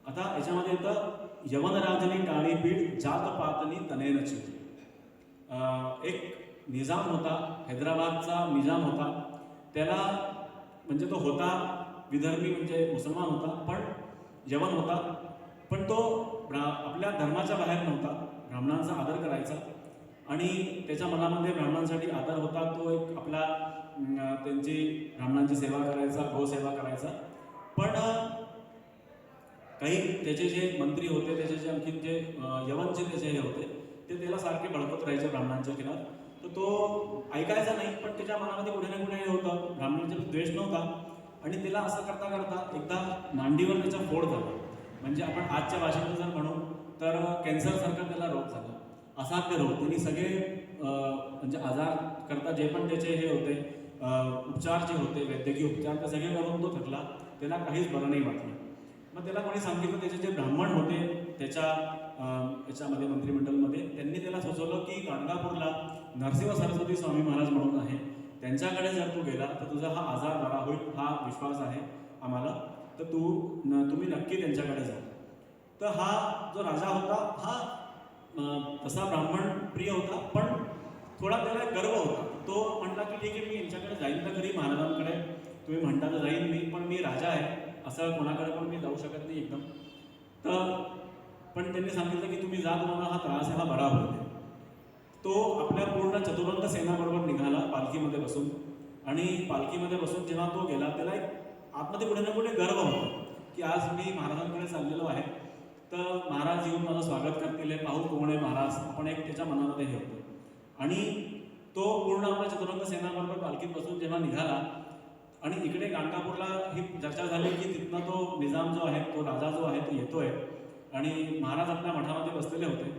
आता याच्यामध्ये येतं यवनराजनी टाळी पीठ जात पातनी तनेन चित. एक निजाम होता, हैदराबादचा निजाम होता. त्याला म्हणजे तो होता विदर्भी म्हणजे मुसलमान होता, पण यवन होता, पण तो आपल्या धर्माच्या बाहेर नव्हता. ब्राह्मणांचा आदर करायचा आणि त्याच्या मनामध्ये ब्राह्मणांसाठी आदर होता. तो एक आपला त्यांची ब्राह्मणांची सेवा करायचा, गोसेवा करायचा. पण काही त्याचे जे मंत्री होते, त्याचे जे आणखीन जे यवनचे त्याचे हे होते, ते त्याला सारखे भडकत राहायचे ब्राह्मणांच्या खिलाफ. तर तो ऐकायचा नाही, पण त्याच्या मनामध्ये कुठे ना कुठे हे होतं, ब्राह्मणांचा द्वेष नव्हता. आणि त्याला असं करता करता एकदा मांडीवर त्याचा फोड झाला. म्हणजे आपण आजच्या भाषेमध्ये जर म्हणू तर कॅन्सरसारखा त्याला रोग झाला, असाध्य रोग. त्यांनी सगळे म्हणजे आजार करता जे पण त्याचे हे होते उपचार जे होते, वैद्यकीय उपचार, ते सगळे करून तो थकला. त्याला काहीच बरं नाही वाटलं. मग त्याला कोणी सांगितलं, त्याचे जे ब्राह्मण होते त्याच्या याच्यामध्ये मंत्रिमंडळमध्ये, त्यांनी त्याला सुचवलं की गाणगापूरला नरसिंह सरस्वती स्वामी महाराज म्हणून आहे, त्यांच्याकडे जर तू गेला तर तुझा हा आजार बरा होईल, हा विश्वास आहे आम्हाला, तर तुम्ही नक्की त्यांच्याकडे जा. तर हा जो राजा होता हा तसा ब्राह्मण प्रिय होता, पण थोडा त्याला गर्व होता. तो म्हटला की ठीक आहे, मी यांच्याकडे जाईन तर खरी महाराजांकडे, तुम्ही म्हणता तर जाईन मी, पण मी राजा आहे, असं कोणाकडे पण मी जाऊ शकत नाही एकदम. तर पण त्यांनी सांगितलं की तुम्ही जा, तुम्हाला हा त्रास आहे हा बरा होईल. तो आपल्या पूर्ण चतुरंग सेनाबरोबर निघाला पालखीमध्ये बसून. आणि पालखीमध्ये बसून जेव्हा तो गेला, त्याला एक आतमध्ये कुठे ना कुठे गर्व होता की आज मी महाराजांकडे चाललेलो आहे, तर महाराज येऊन मला स्वागत करतील, पाहू कोण आहे महाराज, आपण एक त्याच्या मनामध्ये हे होतं. आणि तो पूर्ण आपल्या चतुरंग सेनाबरोबर पालखीत बसून जेव्हा निघाला आणि इकडे गाणगापूरला ही चर्चा झाली की तिथनं तो निजाम जो आहे, तो राजा जो आहे तो येतोय आणि महाराज आपल्या मठामध्ये बसलेले होते.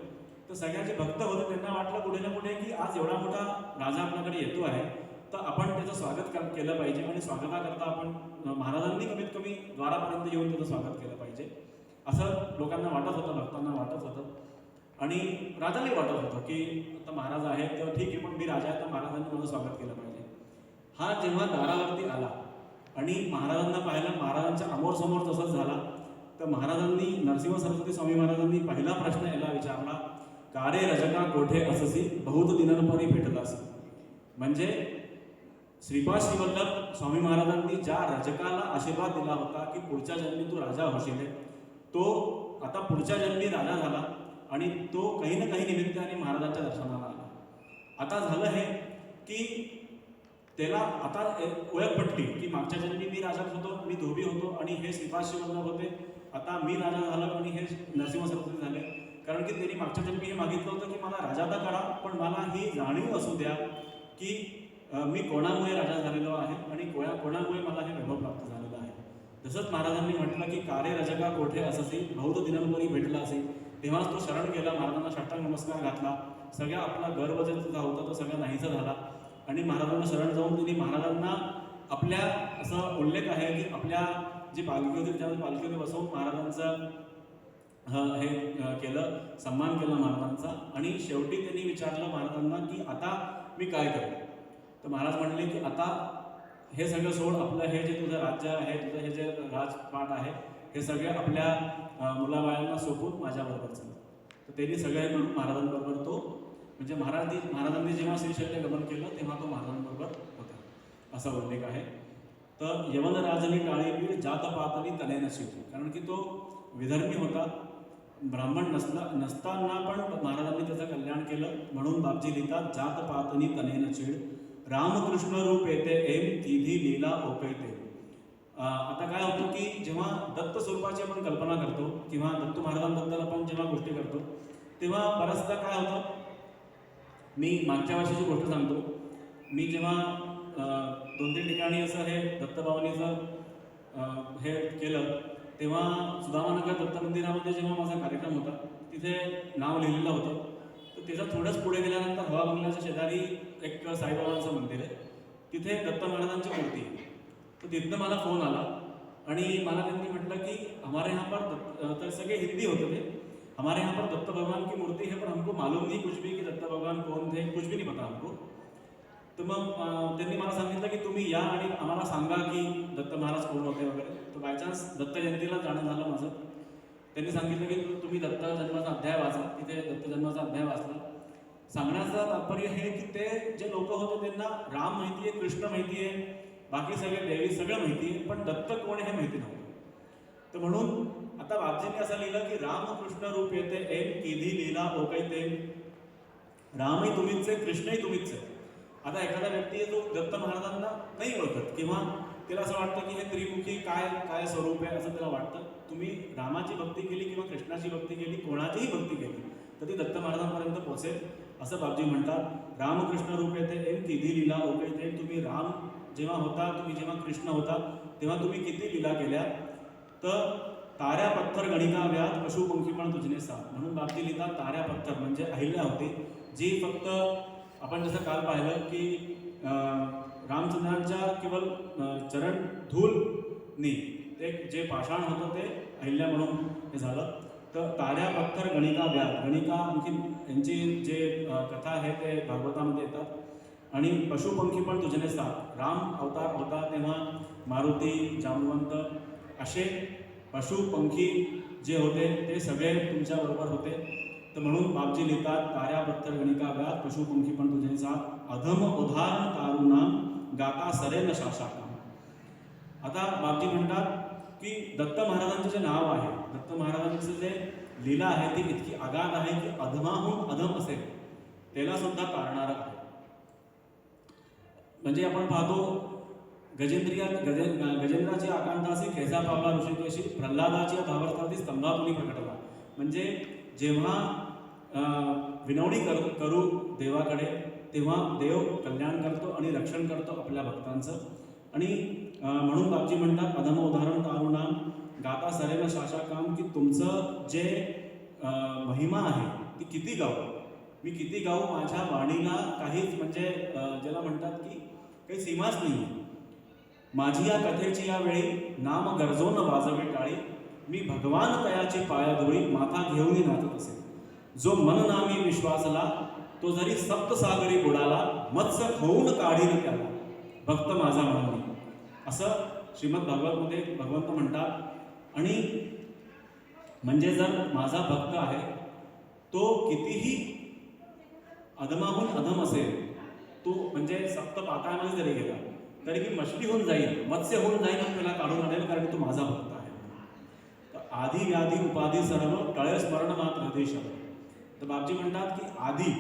तर सगळ्यांचे भक्त होते, त्यांना वाटलं कुठे ना कुठे की आज एवढा मोठा राजा आपल्याकडे येतो आहे, तर आपण त्याचं स्वागत केलं पाहिजे. आणि स्वागताकरता आपण महाराजांनी कमीत कमी द्वारापर्यंत येऊन त्याचं स्वागत केलं पाहिजे, असं लोकांना वाटत होतं, भक्तांना वाटत होतं. आणि राजालाही वाटत होतं की आता महाराज आहेत तर ठीक आहे, पण मी राजा आहे तर महाराजांनी माझं स्वागत केलं पाहिजे. हा जेव्हा दारावरती आला आणि महाराजांना पाहिलं, महाराजांच्या समोर तसंच झाला, तर महाराजांनी, नरसिंह सरस्वती स्वामी महाराजांनी पहिला प्रश्न याला विचारला, कारे रजका कोठे अससी बहुत दिनांपरी भेटलास. म्हणजे श्रीपाद श्रीवल्लभ स्वामी महाराजांनी ज्या रजकाला आशीर्वाद दिला होता की पुढच्या जन्मी तू राजा होशील, तो आता पुढच्या जन्मी राजा झाला आणि तो काही ना काही निमित्ताने महाराजांच्या दर्शनाला आला. आता झालं हे की त्याला आता ओळख पटली की मागच्या जन्मी मी राजा होतो, मी धोबी होतो आणि हे श्रीपाद श्रीवल्लभ होते, आता मी राजा झालो आणि हे नरसिंह सरस्वती झाले. कारण की त्यांनी मागच्या जन्मी हे मागितलं होतं की मला राजा तर करा, पण मला ही जाणीव असू द्या की मी कोणामुळे राजा झालेलो आहे आणि कोणामुळे मला हे वैभव प्राप्त झालेलं आहे. तसंच महाराजांनी म्हटलं की कारे रजका कोठे अससी बहुत दिनांपरी भेटला असे. तेव्हाच तो शरण गेला, महाराजांना साष्टांग नमस्कार घातला सगळ्या आपला गर्व जो तुझा होता तो सगळा नाहीसा झाला आणि महाराजांना शरण जाऊन त्यांनी महाराजांना आपल्या असा उल्लेख आहे की आपल्या जी पालखी होती त्यामध्ये पालखीमध्ये बसवून महाराजांचं हे केलं, सन्मान केला महाराजांचा. आणि शेवटी त्यांनी विचारलं महाराजांना की आता मी काय करू. तर महाराज म्हणले की आता हे सगळं सोड, आपलं हे जे तुझं राज्य आहे, तुझं हे जे राजपाट आहे, हे सगळे आपल्या मुलाबाळांना सोपून माझ्याबरोबर चल. तर त्यांनी सगळे करून महाराजांबरोबर तो म्हणजे महाराजांनी जेव्हा श्रीशैल्य गमन केलं तेव्हा तो महाराजांबरोबर होता असा उल्लेख आहे. तर यवन राजनी टाळीबीड जात पातनी तने नशीब, कारण की तो विधर्मी होता, ब्राह्मण नसताना पण महाराजांनी त्याचं कल्याण केलं. म्हणून बापजी लिहितात जात पातनी तने नचीड, रामकृष्ण रूप येते एम तिधी लीला ओकैते. आता काय होतं की जेव्हा दत्त स्वरूपाची आपण कल्पना करतो किंवा दत्त महाराजांबद्दल आपण जेव्हा गोष्टी करतो तेव्हा बऱ्याचदा काय होतं, मी मागच्या वर्षीची गोष्ट सांगतो. मी जेव्हा 2-3 ठिकाणी असं हे दत्तभावनीचं हे केलं तेव्हा सुदामानगर दत्त मंदिरामध्ये जेव्हा माझा कार्यक्रम होता तिथे नाव लिहिलेलं होतं. तर त्याच्या थोडंच पुढे गेल्यानंतर हवा बंगल्याच्या शेजारी एक साईबाबांचं मंदिर आहे, तिथे दत्त महाराजांची मूर्ती आहे. तर तिथनं मला फोन आला आणि मला त्यांनी म्हटलं की हमारे यहाँ पर तर सगळे हिंदी होते ते, हमारे यहाँ पर दत्त भगवान की मूर्ति है पर हमको मालूम नहीं कुछ भी कि दत्त भगवान कौन थे, कुछ भी नहीं पता हमको. तर मग त्यांनी मला सांगितलं की तुम्ही या आणि आम्हाला सांगा की दत्त महाराज कोण होते वगैरे. तर बाय चान्स दत्त जयंतीला जाणं झालं माझं. त्यांनी सांगितलं की तुम्ही दत्त जन्माचा अध्याय वाचा. तिथे दत्त जन्माचा अध्याय वाचला. सांगण्याचं तात्पर्य हे की ते जे लोक होते त्यांना राम माहिती आहे, कृष्ण माहिती आहे, बाकी सगळे देवी सगळं माहिती आहे, पण दत्त कोण हे माहिती नव्हतं. तर म्हणून आता बापजींनी असं लिहिलं की रामकृष्ण रूप येते एम किधी लीला ओकैते, रामही तुम्हीच आहे, कृष्णही तुम्हीच आहे. आता एखादा व्यक्ती आहे जो दत्त महाराजांना नाही ओळखत किंवा त्याला असं वाटतं की हे त्रिमुखी काय स्वरूप आहे असं त्याला वाटतं. तुम्ही रामाची भक्ती केली किंवा कृष्णाची भक्ती केली, कोणाचीही भक्ती केली तर ती दत्त महाराजांपर्यंत पोहोचेल असं बापजी म्हणतात. रामकृष्ण रूप येते एम किधी लीला ओकैते, तुम्ही राम जेव्हा होता, तुम्ही जेव्हा कृष्ण होता तेव्हा तुम्ही किती लीला केल्या. तर ताऱ्या पत्थर गणिका व्याध पशुपंखी पण तुझने साथ. म्हणून बापजी लिहितात ताऱ्या पत्थर म्हणजे अहिल्या होती जी फक्त आपण जसं काल पाहिलं की रामचंद्रांच्या केवळ चरण धूलनी एक जे पाषाण होतं ते अहिल्या म्हणून हे झालं. तर ताऱ्या पत्थर गणिका व्याध, गणिका आणखी यांची जे कथा आहे ते भागवतामध्ये येतात. आणि पशुपंखी पण तुझने साथ, राम अवतार होता तेव्हा मारुती, जामवंत असे पशुपंखी जे होते ते सगळे तुमच्याबरोबर होते. तर म्हणून बापजी लिहितात ताऱ्या पत्थर गणिका व्याध पशुपंखी पण तुझे साथ, अधम उदाहरण तारुनाम गाता सरेन शाशाका. आता बापजी म्हणतात की दत्त महाराजांचं जे नाव आहे, दत्त महाराजांचं जे लीला आहे ती इतकी अगाध आहे की अधमाहून अधम असेल त्याला सुद्धा तारणार आहे. म्हणजे आपण पाहतो गजेंद्राची आकांतासी कैसा पावला ऋषिकेशी, प्रल्हादाची भावार्थार्थी स्तंभातुनी प्रकटला. म्हणजे जेव्हा विनवणी करू देवाकडे तेव्हा देव कल्याण करतो आणि रक्षण करतो आपल्या भक्तांचं. आणि म्हणून बापजी म्हणतात अधम उदाहरण तारुणाम गाता सरेन शाशाकाम, की तुमचं जे महिमा आहे ती किती गाऊ, मी किती गाऊ, माझ्या वाणीला काहीच म्हणजे ज्याला म्हणतात की काही सीमाच नाही. माझी या कथेची या वेळी नाम गरजोन वाजवे टाळी, मी भगवान तयाची पायाधुळी माथा घेऊनही नाचत असे. जो मन नामी विश्वासला तो जरी सप्तसागरी बुडाला, मत्स्य होऊन काढीन त्याला भक्त माझा म्हणून, असं श्रीमद भागवतमध्ये भगवंत म्हणतात. आणि म्हणजे जर माझा भक्त आहे तो कितीही अधमाहून अधम असेल, तो म्हणजे सप्त पाताळामध्ये जरी गेला तरी मी मछली होऊन जाईल, मत्स्य होऊन जाईल आणि त्याला काढून आणेल, कारण तो माझा भक्त आहे. तर आधी व्याधी उपाधी सर्व टळे स्मरण मात्र देश. तर बापजी म्हणतात की आधी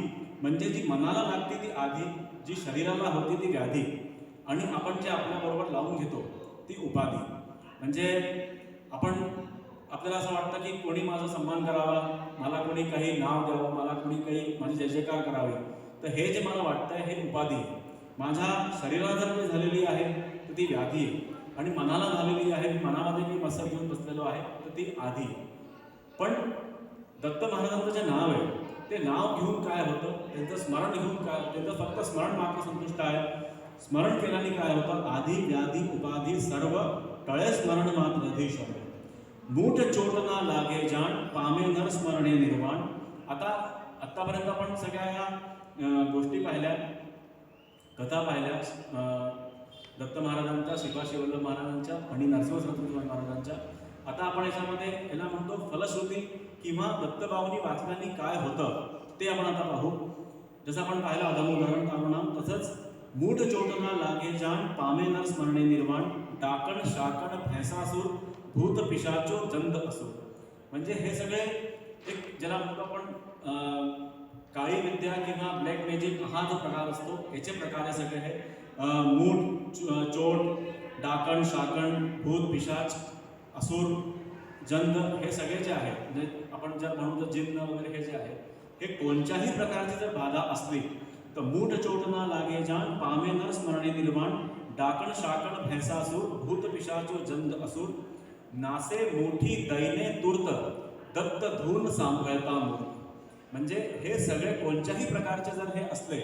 म्हणजे जी मनाला लागते ती आधी, जी शरीराला होती ती व्याधी, आणि आपण जे आपल्याबरोबर लावून घेतो ती उपाधी. म्हणजे आपल्याला असं वाटतं की कोणी माझा सन्मान करावा, मला कोणी काही नाव द्यावं, मला कोणी काही माझी जय जयकार करावी. तर हे जे मला वाटतंय हे उपाधी आहे. माझ्या शरीराला जर काही झालेली आहे तर ती व्याधी आहे, आणि मनाला झालेली आहे, मी मनामध्ये काही मत्सर घेऊन बसलेलो आहे तर ती आधी. पण दत्त महाराजांचं जे नाव आहे ते नाव घेऊन काय होतं, त्यांचं स्मरण घेऊन काय, त्यांचं फक्त स्मरण मात्र संतुष्ट आहे. स्मरण केल्याने काय होतं, आधी व्याधी उपाधी सर्व टळे स्मरण मात्र अधीश्वर. मूठ चोट ना लागे जाण पामे नर स्मरणे निर्वाण. आता आत्तापर्यंत आपण सगळ्या या गोष्टी पाहिल्या, कथा पाहिल्या दत्त महाराजांच्या, श्रीपाद वल्लभ महाराजांच्या आणि नरसिंह सरस्वती महाराजांच्या. आता आपण याच्यामध्ये याला म्हणतो फलश्रुती किंवा दत्तबावनी वाचल्याने काय होतं ते आपण आता पाहू. जसं आपण पाहिलं अदम उदाहरण नाम, तसंच मूठ चोटना लागे जाण पामे नर स्मरणे निर्वाण डाकण शाकण भैसासूर भूत पिशाचो जंद असो. म्हणजे हे सगळे एक ज्याला म्हणतो आपण काळी विद्या किंवा ब्लॅक मॅजिक हा जो प्रकार असतो, याचे प्रकार हे सगळे हे मूठ चोट डाकण शाकण भूत पिशाच असुर जंद हे सगळे जे आहे, म्हणजे आपण जर म्हणतो जिन्न वगैरे हे जे आहे, हे कोणत्याही प्रकारची जर बाधा असली तर मूठ चोट ना लागे जाण पामे नर स्मरणे निर्वाण डाकण शाकण भैसासूर भूत पिशाचो जंद असुर नासे मोठी दैने तूर्त दत्त धून सांभाळता मूर्त. म्हणजे हे सगळे कोणत्याही प्रकारचे जर हे असले,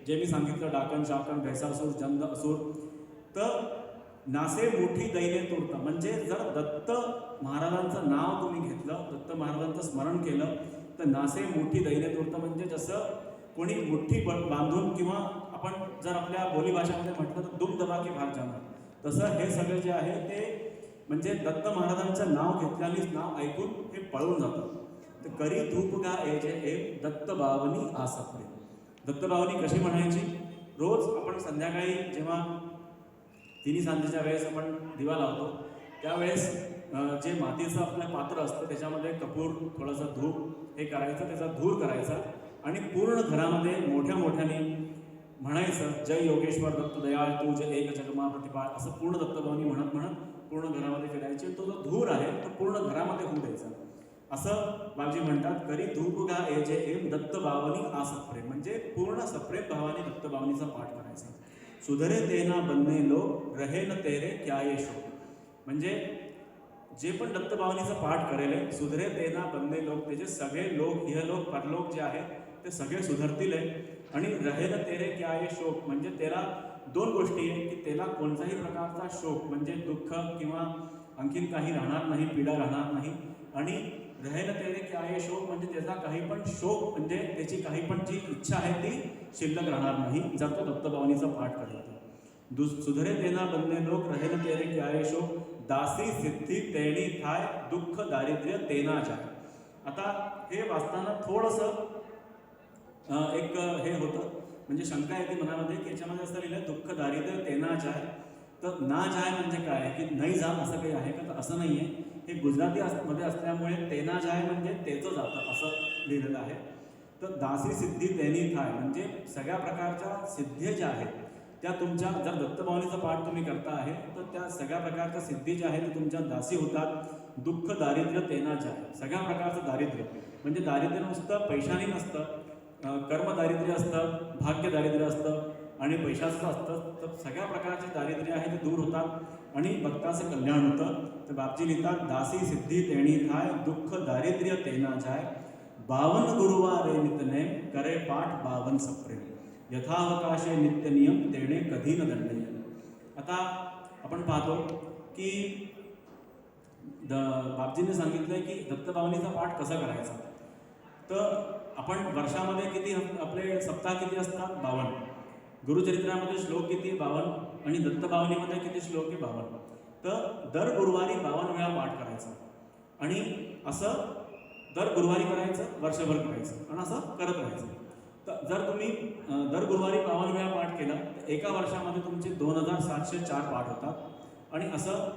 जे मी सांगितलं डाकण शाकण भैसासूर जंद असुर, तर नासे मोठी दैने तूर्त म्हणजे जर दत्त महाराजांचं नाव तुम्ही घेतलं, दत्त महाराजांचं स्मरण केलं, तर नासे मोठी दैने तूर्त म्हणजे जसं कोणी मुठ्ठी बांधून किंवा आपण जर आपल्या बोलीभाषामध्ये म्हटलं तर दुम दबा के भाग जाणार, तसं हे सगळे जे आहे ते म्हणजे दत्त महाराजांचं नाव घेतल्यानेच नाव ऐकून हे पळून जातं. तर करी धूप गा एजे एम दत्त बावनी आसपरे. दत्त बावनी कशी म्हणायची, रोज आपण संध्याकाळी जेव्हा तिन्ही सांजेच्या वेळेस आपण दिवा लावतो त्यावेळेस जे मातीचं आपलं पात्र असतं त्याच्यामध्ये कपूर थोडंसं धूप हे करायचं, त्याचा धूर करायचा आणि पूर्ण घरामध्ये मोठ्या मोठ्याने म्हणायचं जय योगेश्वर दत्त दयाळ तू जय एक जगमा प्रतिपाळ, असं पूर्ण दत्तभावनी म्हणत म्हणत पूर्ण घरामध्ये फिरायचे. तो जो धूर आहे तो पूर्ण घरामध्ये होऊ द्यायचा. असं बाबजी म्हणतात करी धूप गा एजे एम दत्त बावनी आसप्रेम, म्हणजे पूर्ण सप्रेम भावाने दत्त बावनीचा पाठ करायचा. सुधरे तेना बनने लोक रहे न तेरे क्या ये शोक. म्हणजे जे पण दत्त बावनीचा पाठ करेल सुधरे तेना बनने लोक, त्याचे सगळे लोक इहलोक परलोक जे आहे ते सगळे सुधरतील आणि रहे न तेरे क्या ये शोक म्हणजे त्याला दोन गोष्टी आहे की त्याला कोणत्याही प्रकारचा शोक म्हणजे दुःख किंवा आणखीन काही राहणार नाही, पीडा राहणार नाही. आणि रहे न तेरे क्या ये शोक म्हणजे त्याचा काही पण शोक म्हणजे त्याची काही पण जी इच्छा आहे ती शिल्लक राहणार नाही जर तो दत्तबावनीचा पाठ करतो. सुधरे तेना बनने लोक रहे न तेरे क्या ये शोक दासी सिद्धी तेणी थाय दुःख दारिद्र्य तेना जाय. आता हे वाचताना थोडंसं एक हे होतं म्हणजे शंका येते मनामध्ये की याच्यामध्ये असं लिहिलं दुःख दारिद्र्य तेना जाय, तर ना जाय म्हणजे काय की नाही जात असं काही आहे का, तर असं नाही आहे. हे गुजराती मध्ये असल्यामुळे तेना जाय म्हणजे तेचं जातं असं लिहिलेलं आहे. तर दासी सिद्धी तेनी थाय म्हणजे सगळ्या प्रकारच्या सिद्धी ज्या आहेत त्या तुमच्या जर दत्तबावनीचा पाठ तुम्ही करता आहे तर त्या सगळ्या प्रकारच्या सिद्धी ज्या आहेत त्या तुमच्या दासी होतात. दुःख दारिद्र्य तेना जाय, सगळ्या प्रकारचं दारिद्र्य म्हणजे दारिद्र्य नुसतं पैशाने नसतं, कर्म दारिद्र्य असतं, भाग्य दारिद्र्य असतं आणि पैशाचं असतं. तर सगळ्या प्रकारचे दारिद्र्य आहे ते दूर होतात आणि भक्ताचं कल्याण होतं. तर बापजी लिहितात दासी सिद्धी तेणी थाय दुःख दारिद्र्य तेना जाय 52 गुरुवारे नित्यनेम करे पाठ 52 सप्रेम यथावकाशे नित्य नियम तेणे कधी न दंडनीय. आता आपण पाहतो की बापजीने सांगितलंय की दत्तबावनीचा पाठ कसा करायचा. तर आपण वर्षामध्ये किती आपले सप्ताह किती असतात 52, गुरुचरित्रामध्ये श्लोक किती 52 आणि दत्तबावनीमध्ये किती श्लोक आहे 52. तर दर गुरुवारी 52 वेळा पाठ करायचा आणि असं दर गुरुवारी करायचं, वर्षभर करायचं आणि असं करत राहायचं. तर जर तुम्ही दर गुरुवारी 52 वेळा पाठ केला तर एका वर्षामध्ये तुमचे 2704 पाठ होतात. आणि असं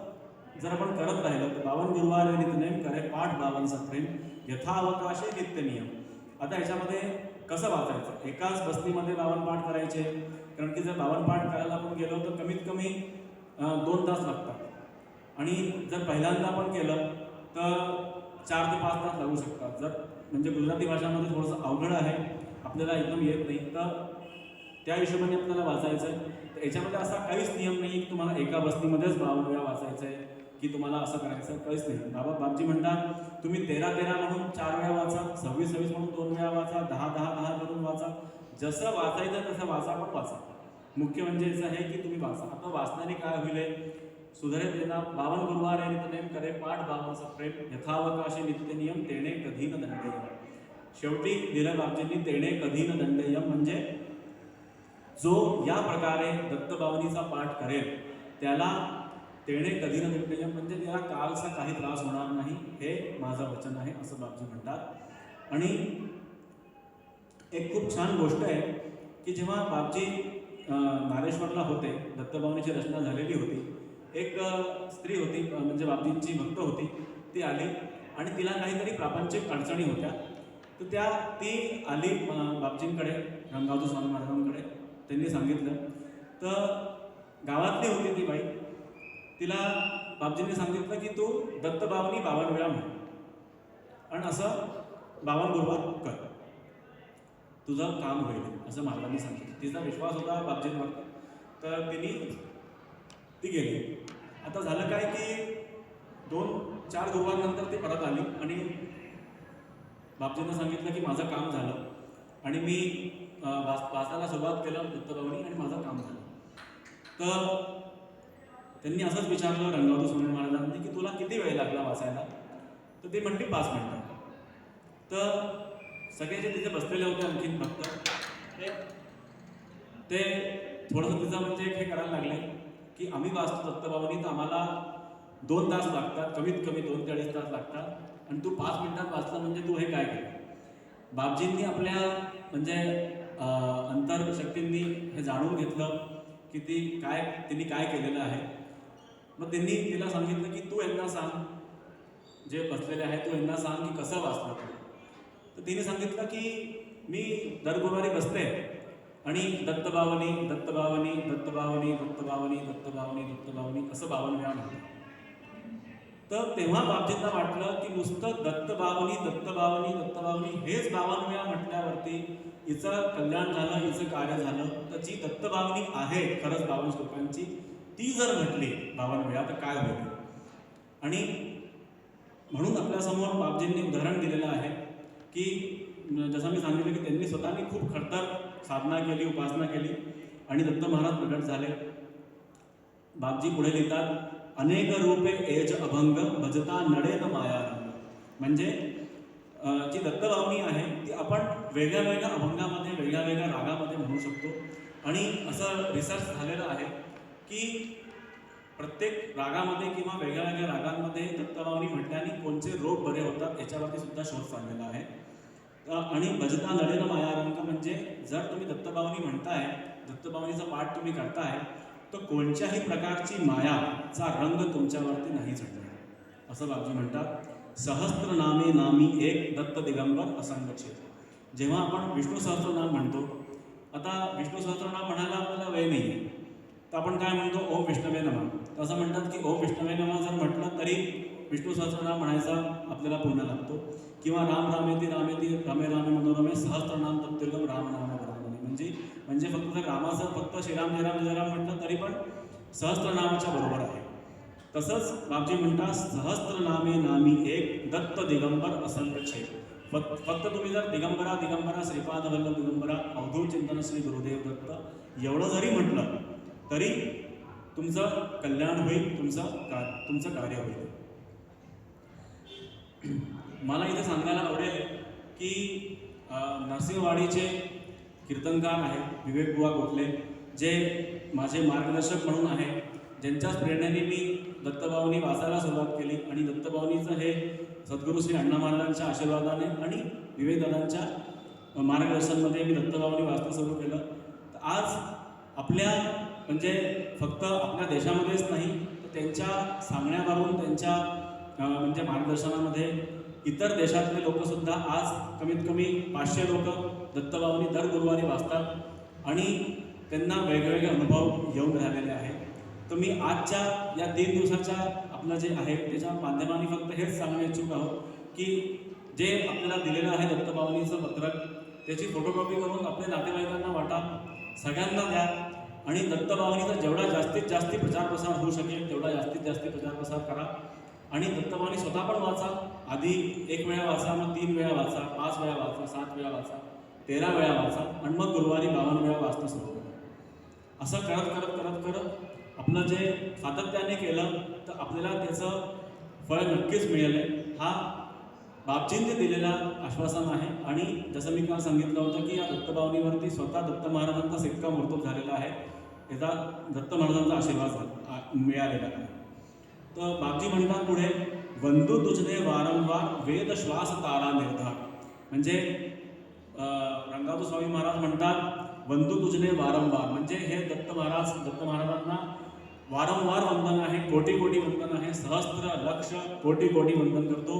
जर आपण करत राहिलं तर 52 गुरुवार नित्यनेम करे पाठ 52 सप्रेम यथावकाशे नित्य नियम. आता ह्याच्यामध्ये कसं वाचायचं, एकाच बसनीमध्ये 52 पाठ करायचे, कारण की जर 52 पाठ करायला आपण गेलो तर कमीत कमी 2 तास लागतात आणि जर पहिल्यांदा आपण केलं तर 4 ते 5 तास लागू शकतात. जर म्हणजे गुजराती भाषामध्ये थोडंसं अवघड आहे, आपल्याला एकदम येत नाही, तर त्या हिशोबाने आपल्याला वाचायचं आहे. तर याच्यामध्ये असा काहीच नियम नाही की तुम्हाला एका बसनीमध्येच 52 वेळा वाचायचं आहे की तुम्हाला असं करायचं, काहीच नाही. बापजी म्हणतात तुम्ही 13-13 म्हणून 4 वेळा वाचा, 26-26 म्हणून 2 वेळा वाचा, 10-10-10 करून वाचा, जसं वाचायचं तसं वाचा, पण वाचा. मुख्य म्हणजे असं आहे की तुम्ही वाचा. आता वाचण्याने काय होईल, सुधरे तेना 52 गुरुवार नित्यनेम करे पाठ 52 प्रेम यथावकाशे नित्यनियम तेणे कधी न दंडेय. शेवटी दिलं बापजींनी तेणे कधी न दंडेय, म्हणजे जो या प्रकारे दत्तबावनीचा पाठ करेल त्याला तेणे कधी न दंडेय, म्हणजे त्याला कालचा काही त्रास होणार नाही, हे माझं वचन आहे, असं बापजी म्हणतात. आणि एक खूप छान गोष्ट आहे की जेव्हा बापजी नारेश्वरला होते, दत्तबावनीची रचना झालेली होती, एक स्त्री होती, म्हणजे बापजींची भक्त होती, ती आली आणि तिला काहीतरी प्रापंचिक अडचणी होत्या. तर ती आली बापजींकडे, रंगावतो स्वामी महाराजांकडे. त्यांनी सांगितलं, तर गावातली होती ती बाई. तिला बापजींनी सांगितलं की तू दत्तबावनी 52 वेळा म्हण आणि असं 52 गुरुवार कर, तुझं काम होईल, असं महाराजांनी सांगितलं. तिचा विश्वास होता बापजींवर, तर ती गेली. आता झालं काय की 2-4 गुरुवारनंतर ती परत आली आणि बापजींना सांगितलं की माझं काम झालं आणि मी वाचायला सुरुवात केलं दत्तबावनी आणि माझं काम झालं. तर त्यांनी असंच विचारलं रंगावतो स्वामी महाराजांनी की तुला किती वेळ लागला वाचायला, तर ती म्हणली 5 मिनिटं. तर सगळे जे तिथे बसलेले होते आणखीन भक्त, ते थोडंसं तिचं म्हणजे हे करायला लागले की आम्ही वाचतो दत्तबावनी, तर आम्हाला 2 तास लागतात, कमीत कमी 2 ते 2.5 तास लागतात, आणि तू 5 मिनिटात वाचलं म्हणजे तू हे काय केलं. बापजींनी आपल्या म्हणजे अंतरशक्तींनी हे जाणून घेतलं की तिने काय केलेलं आहे. मग त्यांनी तिला सांगितलं की तू यांना सांग, जे बसलेले आहे तू यांना सांग की कसं वाचलं तू. तर तिने सांगितलं की मी दर गुरुवारी बसते आणि दत्तबावनी दत्तबावनी दत्तबावनी दत्तबावनी दत्तबावनी दत्तबावनी असं 52 वेळा म्हणतो. तर तेव्हा बापजींना वाटलं की नुसतं दत्तबावनी दत्तबावनी दत्तबावनी हेच 52 वेळा म्हटल्यावरती हिचं कल्याण झालं, हिचं कार्य झालं. तर जी दत्तबावनी आहे खरंच 52 श्लोकांची, ती जर म्हटली 52 वेळा तर काय होईल. आणि म्हणून आपल्यासमोर बापजींनी उदाहरण दिलेलं आहे की जसं मी सांगितलं की त्यांनी स्वतःनी खूप खडतर साधना केली, उपासना केली आणि दत्त महाराज प्रकट झाले. बापजी पुढे लिहितात, अनेक रूपे एज अभंग भजता नडेन माया रंग. म्हणजे जी दत्तबावनी आहे ती आपण वेगळ्या वेगळ्या अभंगामध्ये, वेगळ्या वेगळ्या रागामध्ये म्हणू शकतो. आणि असं रिसर्च झालेलं आहे की प्रत्येक रागामध्ये किंवा वेगळ्या वेगळ्या रागांमध्ये दत्तबावनी म्हटल्याने कोणते रोग बरे होतात याच्यावरती सुद्धा शोध चाललेला आहे. आणि भजता नडेन माया रंग म्हणजे जर तुम्ही दत्तबावनी म्हणताय, दत्तबावनीचा पाठ तुम्ही करताय, तर कोणत्याही प्रकारची मायाचा रंग तुमच्यावरती नाही चढणार, असं बापजी म्हणतात. सहस्त्र नामे नामी एक दत्त दिगंबर असंग छेद. जेव्हा आपण विष्णू सहस्त्रनाम म्हणतो, आता विष्णू सहस्त्रनाम म्हणायला आपल्याला वेळ नाही आहे, तर आपण काय म्हणतो, ओम विष्णवे नमः. तर असं म्हणतात की ओम विष्णवे नमः जर म्हटलं तरी विष्णू सहस्त्रनाम म्हणायचा आपल्याला पुण्य लागतो. किंवा राम रामेती रामेती रामे रामे मनोरमे सहस्त्रनाम तत्तिर्गम राम नाम वरदानी. म्हणजे फक्त जर रामाचं फक्त श्रीराम जयराम जयराम म्हटलं तरी पण सहस्त्रनामाच्या बरोबर आहे. तसंच बापजी म्हणतात, सहस्त्रनामे नामी एक दत्त दिगंबर असंग छेद. फक्त तुम्ही जर दिगंबरा दिगंबरा श्रीपाद वल्लभ दिगंबरा अवधूत चिंतन श्री गुरुदेव दत्त एवढं जरी म्हटलं तरी तुमचं कल्याण होईल, तुमचं कार्य होईल. मला इथे सांगायला आवडेल की नरसिंहवाडीचे कीर्तनकार आहेत विवेक बुवा गोखले, जे माझे मार्गदर्शक म्हणून आहे, ज्यांच्याच प्रेरणेने मी दत्तबावनी वाचायला सुरुवात केली. आणि दत्तबावनीचं हे सद्गुरू श्री अण्णा महाराजांच्या आशीर्वादाने आणि विवेकदादांच्या मार्गदर्शनमध्ये मी दत्तबावनी वाचणं सुरू केलं. तर आज आपल्या म्हणजे फक्त आपल्या देशामध्येच नाही, तर त्यांच्या सांगण्यावरून, त्यांच्या म्हणजे मार्गदर्शनामध्ये इतर देशातले लोकसुद्धा आज कमीत कमी 500 लोक दत्तबावनी दर गुरुवारी वाचतात आणि त्यांना वेगवेगळे अनुभव येऊन राहिलेले आहेत. तर मी आजच्या या 3 दिवसाच्या आपलं जे आहे त्याच्या माध्यमाने फक्त हेच सांगणे इच्छुक आहोत की जे आपल्याला दिलेलं आहे दत्तबावनीचं पत्रक, त्याची फोटोकॉपी करून आपल्या नातेवाईकांना वाटा, सगळ्यांना द्या. आणि दत्तभावनीचा जेवढा जास्तीत जास्त प्रचार प्रसार होऊ शकेल तेवढा जास्तीत जास्त प्रचार प्रसार करा. आणि दत्तभावनी स्वतः पण वाचा. आधी 1 वेळा वाचा, मग 3 वेळा वाचा, 5 वेळा वाचा, 7 वेळा वाचा, 13 वेळा वाचा आणि मग गुरुवारी 52 वेळा वाचणं सुरू करा. असं करत करत करत करत आपलं जे सातत्याने केलं तर आपल्याला त्याचं फळ नक्कीच मिळेल. हा बापजींनी दिलेला आश्वासन आहे. आणि जसं मी काल सांगितलं होतं की या दत्तभावनीवरती स्वतः दत्त महाराजांचा शिक्कामोर्तब झालेला आहे. याचा दत्त महाराजांचा आशीर्वाद मिळालेला आहे. तर बापजी म्हणतात पुढे, वंदू तुझने वारंवार वेद श्वास तारा निर्धार. म्हणजे रंगातू स्वामी महाराज म्हणतात वंदू तुझने वारंवार, म्हणजे हे दत्त महाराजांना वारंवार वंदन आहे, कोटी कोटी वंदन आहे, सहस्त्र लक्ष कोटी कोटी वंदन करतो.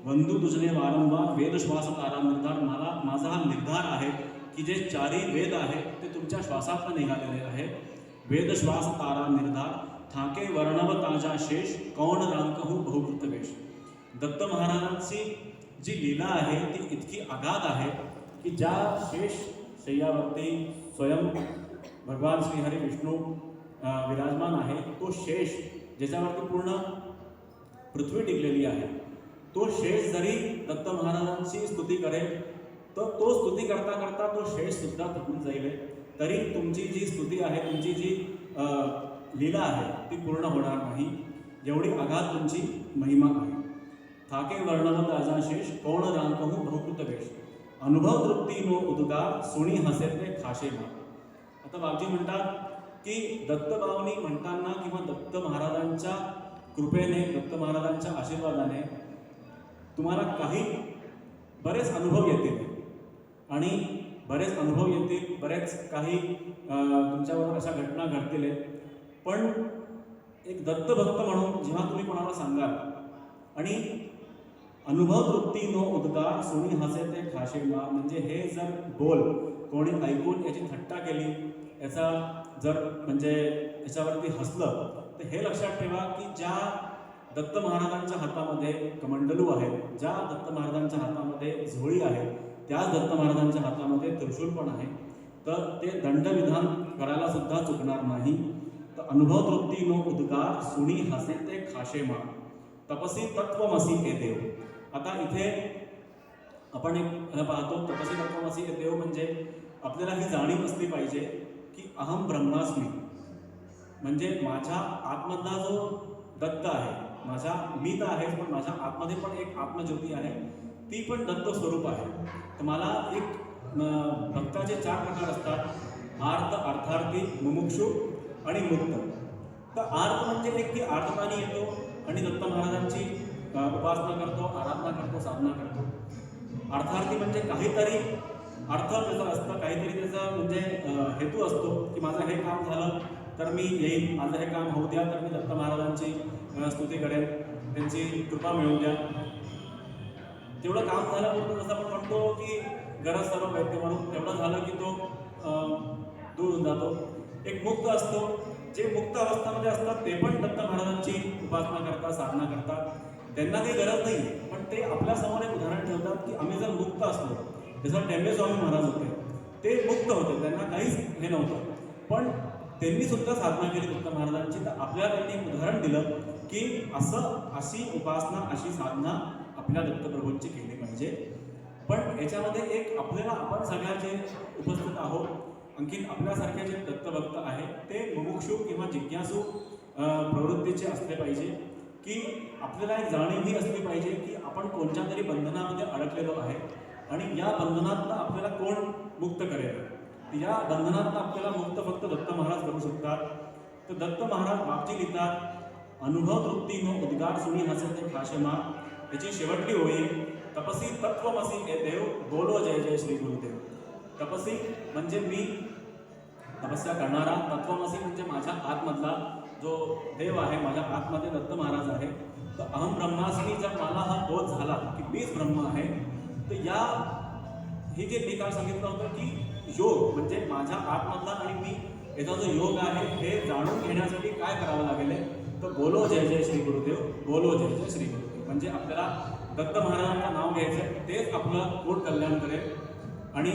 वंदू तुझने वारंवार वेद श्वास तारा निर्धार. माझा हा निर्धार आहे की जे 4 वेद आहेत ते तुमच्या श्वासातून निघालेले आहे. वेद श्वास तारा निर्धार, ठाके वर्णव ताजा शेष, कौण रांकहू बहुकृत वेश. दत्त महाराजांची जी लीला आहे ती इतकी अगाध आहे की ज्या शेष शय्यावरती स्वयं भगवान श्रीहरी विष्णू विराजमान आहे, तो शेष ज्याच्यावरती पूर्ण पृथ्वी टिकलेली आहे, तो शेष जरी दत्त महाराजांची स्तुती करेल तर तो स्तुती करता करता तो शेष सुद्धा थकून जाईल. तरी तुमची जी स्तुती आहे, तुमची जी लीला आहे ती पूर्ण होणार नाही, एवढी अगाध तुमची महिमा आहे. थाके वर्णवत आजा शेष, कोण रांकहू बहुकृत वेश, अनुभव तृप्ती नो उद्गार, सुणी हसे ते खाशे मा. आता बापजी म्हणतात की दत्तभावनी म्हणताना किंवा दत्त महाराजांच्या कृपेने, दत्त महाराजांच्या आशीर्वादाने तुम्हाला बरेच अनुभव येतील आणि बरेच अनुभव येतील, बरेच काही तुमच्याबरोबर अशा घटना घडतील. पण एक दत्तभक्त म्हणून जेव्हा तुम्ही कोणाला सांगाल आणि अनुभव तृप्ती नो उद्गार, सोनी हसे ते खाशे मा, म्हणजे हे जर बोल कोणी ऐकून याची थट्टा केली, याचा जर म्हणजे याच्यावरती हसलं, तर हे लक्षात ठेवा की ज्या दत्त महाराजांच्या हातामध्ये कमंडलू आहे, ज्या दत्त महाराजांच्या हातामध्ये झोळी आहे, त्याच दत्त महाराजांच्या हातामध्ये त्रिशूल पण आहे. तर ते दंडविधान करायला सुद्धा चुकणार नाही. तर अनुभव तृप्ती नो उद्गार, सुणी हसे ते खाशे मा, तपसी तत्वमसी हे देव. आता इथे आपण एक पाहतो, तपसी तत्वमसी हे देव म्हणजे आपल्याला ही जाणीव असली पाहिजे की अहम ब्रह्मास्मी, म्हणजे माझ्या आतमधला जो दत्त आहे, माझा मी तर आहे पण माझ्या आतमध्ये पण एक आत्मज्योती आहे, ती पण दत्त स्वरूप आहे. तर मला एक भक्ताचे 4 प्रकार असतात, आर्त, अर्थार्थी, मुमुक्षु आणि मुक्त. तर आर्त म्हणजे एक की आर्ततानी येतो आणि दत्त महाराजांची उपासना करतो, आराधना करतो, साधना करतो. अर्थार्थी म्हणजे काहीतरी अर्थ त्याचा असतं, काहीतरी त्याचा म्हणजे हेतू असतो की माझं हे काम झालं तर मी येईन, माझं हे काम होऊ द्या तर मी दत्त महाराजांची स्तुती करेन, त्यांची कृपा मिळवू द्या. तेवढं काम झाल्यानंतर जसं आपण म्हणतो की गरज सर्व वैद्य म्हणून, तेवढं झालं की तो दूर होऊन जातो. एक मुक्त असतो, जे मुक्त अवस्थामध्ये असतात ते पण दत्त महाराजांची उपासना करतात, साधना करतात. त्यांना काही गरज नाही, पण ते आपल्यासमोर एक उदाहरण ठेवतात की आम्ही जर मुक्त असलो, जसं टेंबे स्वामी महाराज होते, ते मुक्त होते, त्यांना काहीच हे नव्हतं, पण त्यांनी सुद्धा साधना केली दत्त महाराजांची. तर आपल्याला त्यांनी एक उदाहरण दिलं की अशी उपासना, अशी साधना आपल्या दत्तप्रभूंची केली पाहिजे. पण याच्यामध्ये एक आपल्याला, आपण सगळ्या जे उपस्थित आहोत, आणखीन आपल्यासारखे जे दत्तभक्त आहेत ते मुमुक्षु किंवा जिज्ञासू प्रवृत्तीचे असले पाहिजे. की आपल्याला एक जाणीव ही असली पाहिजे की आपण कोणत्या तरी बंधनामध्ये अडकलेलो आहे आणि या बंधनातनं आपल्याला कोण मुक्त करेल. या बंधनातनं आपल्याला मुक्त फक्त दत्त महाराज करू शकतात. तर दत्त महाराज बापजी लिहितात, अनुभव तृप्ती नो उद्गार, सुणी हसे ते खाशे मा. याची शेवटली ओळी, तपसी तत्वमसी हे देव, बोलो जय जय श्री गुरुदेव. तपसी म्हणजे मी तपस्या करणारा, तत्वमसी म्हणजे माझ्या आतमधला जो देव आहे, माझ्या आतमध्ये दत्त महाराज आहे. तर अहम ब्रह्मास्मी, जर मला हा बोध झाला की मीच ब्रह्म आहे, तर हे जे मी काल सांगितलं होतं की योग म्हणजे माझ्या आतमधला आणि मी याचा जो योग आहे हे जाणून घेण्यासाठी काय करावं लागेल, तर बोलो जय जय श्री गुरुदेव, बोलो जय जय श्री गुरुदेव. म्हणजे आपल्याला दत्त महाराजांचं नाव घ्यायचं, तेच आपलं पोट कल्याण करेल. आणि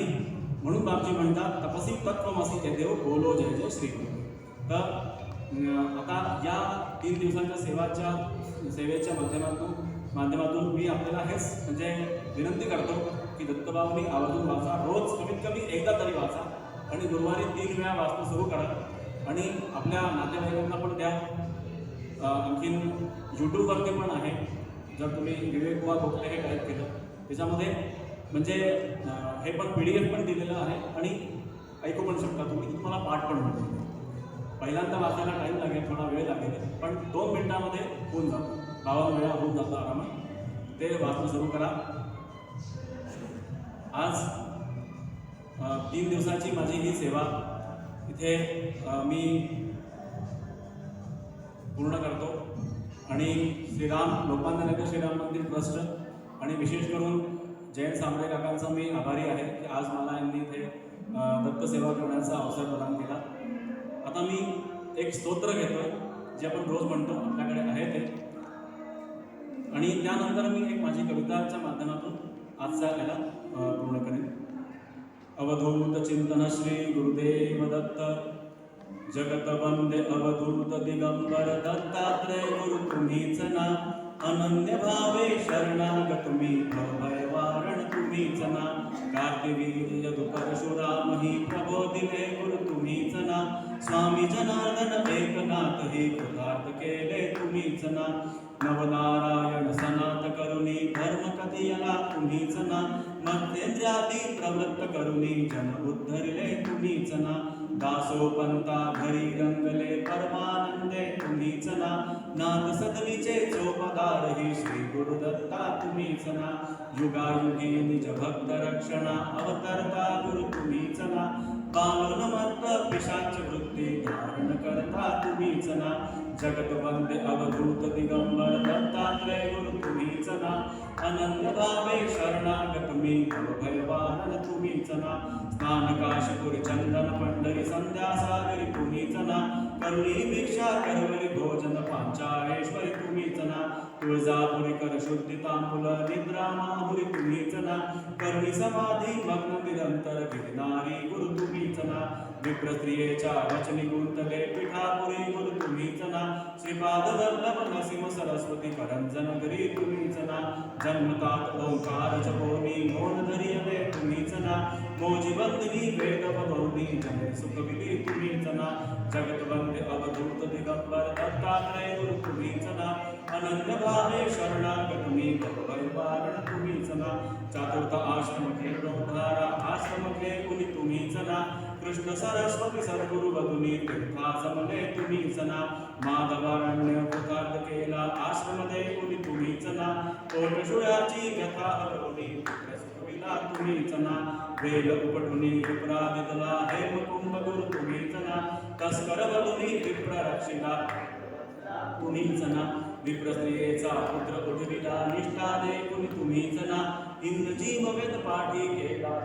म्हणून बापजी म्हणतात तपसी तत्वमसी ते देव बोलो जय जय श्री गुरु. तर आता या 3 दिवसांच्या सेवेच्या माध्यमातून मी आपल्याला हेच म्हणजे विनंती करतो की दत्तबाबूंनी आवर्जून वाचा, रोज कमीत कमी एकदा तरी वाचा आणि गुरुवारी 3 वेळा वाचणं सुरू करा आणि आपल्या नातेवाईकांना पण द्या. आणखीन यूट्यूबवरती पण आहे, जर तुम्ही विवेक कुमार गोखले हे टाईप केलं त्याच्यामध्ये म्हणजे हे पण PDF पण दिलेलं आहे आणि ऐकू पण शकता तुम्ही, तुम्हाला पाठ पण होतो. पहिल्यांदा वाचायला टाईम लागेल, थोडा वेळ लागेल, पण 2 मिनिटामध्ये होऊन जातो, 52 वेळा होऊन जातं आरामात. ते वाचणं सुरू करा. आज 3 दिवसाची माझी ही सेवा इथे मी पूर्ण करतो आणि लोकमान्य श्रीराम मंदिर ट्रस्ट आणि विशेष करून जयंत सांबरे काकांचा मी आभारी आहे की आज मला यांनी इथे दत्तसेवा करण्याचा अवसर प्रदान केला. आता मी एक स्तोत्र घेतो जे आपण रोज म्हणतो, आपल्याकडे आहे ते, आणि त्यानंतर मी एक माझी कविताच्या माध्यमातून आजचा याला पूर्ण करेन. अवधूत चिंतन श्री गुरुदेव दत्त, जगत वंदे अवधूत दिगंबर दत्तात्रय गुरु तुम्हीच ना, अनन्य भावे शरणागत मी भय वारण तुम्हीच ना, कार्तिवीर्य यदु परशुराम ही प्रबोधिले गुरु तुम्हीच ना, स्वामी जनार्दन एकनाथ ही कृतार्थ केले तुम्हीच ना, नवनारायण सनात करुणी धर्म कथियला तुम्हीच ना, मध्येंद्रियादी प्रवृत्त करुणी जन उद्धरिले तुम्हीच ना, दासोपंता घरी रंगले परमानंदे तुम्हीच ना, नाथ सदनीचे चोपदार ही श्री गुरुदत्ता तुम्हीच ना, युगायुगी निज भक्त रक्षणा अवतरता गुरु तुम्हीच ना, बालोन्मत्त पिशाच वृत्ती धारण करता तुम्हीच ना, जगत वंदे अवधूत दिगंबर दत्तात्रय गुरु तुम्हीच ना, अनन्य भावे शरणागत मी भय वारण तुम्हीच ना, स्नान काशीपुरी चंदन पंढरी संध्या सागरी तुम्हीच ना, करुणी भिक्षा करवरी भोजन पांचाळेश्वरी तुम्हीच ना, तुळजापुरी कर शुद्धी तांबूल निद्रा माहुरी तुम्हीच ना, करुणी समाधी मग्न निरंतर गिरणारी गुरु तुम्हीच ना, विप्रस्त्रियेच्या वचनी गुंतले पिठापुरी गुरु तुम्हीच ना, श्रीपाद वल्लभ नरसिंह सरस्वती करंजन घरी तुम्हीच ना, जन्मतात ओंकार जपोनी मौन धरियले तुम्हीच ना, मोजी बंदिनी वेद पदोनी जने सुख विधी तुम्हीच ना, जगत वंदे अवधूत दिगंबर दत्तात्रय गुरु तुम्हीच ना, अनन्य भावे शरणागत मी भय वारण तुम्हीच ना, चतुर्थ आश्रम खेळोधारा आश्रम खेळुनी तुम्हीच ना, कृष्ण सरस्वती सद्गुरु वदुनी तीर्थासमले तुम्हीच ना, माधवारण्य कृतार्थ केला आश्रम देऊनी तुम्हीच ना, कोटशुळाची व्यथा हरवली सुखविला तुम्हीच ना, वेल उपटुनी विप्रादितला हेम कुंभ गुरु तुम्हीच ना, तस्कर वदुनी विप्र रक्षिला तुम्हीच ना, विप्रस्त्रियेचा पुत्र उठविला निष्ठा देखुनी तुम्हीच ना, इंद्रजीव वेद पाठी केला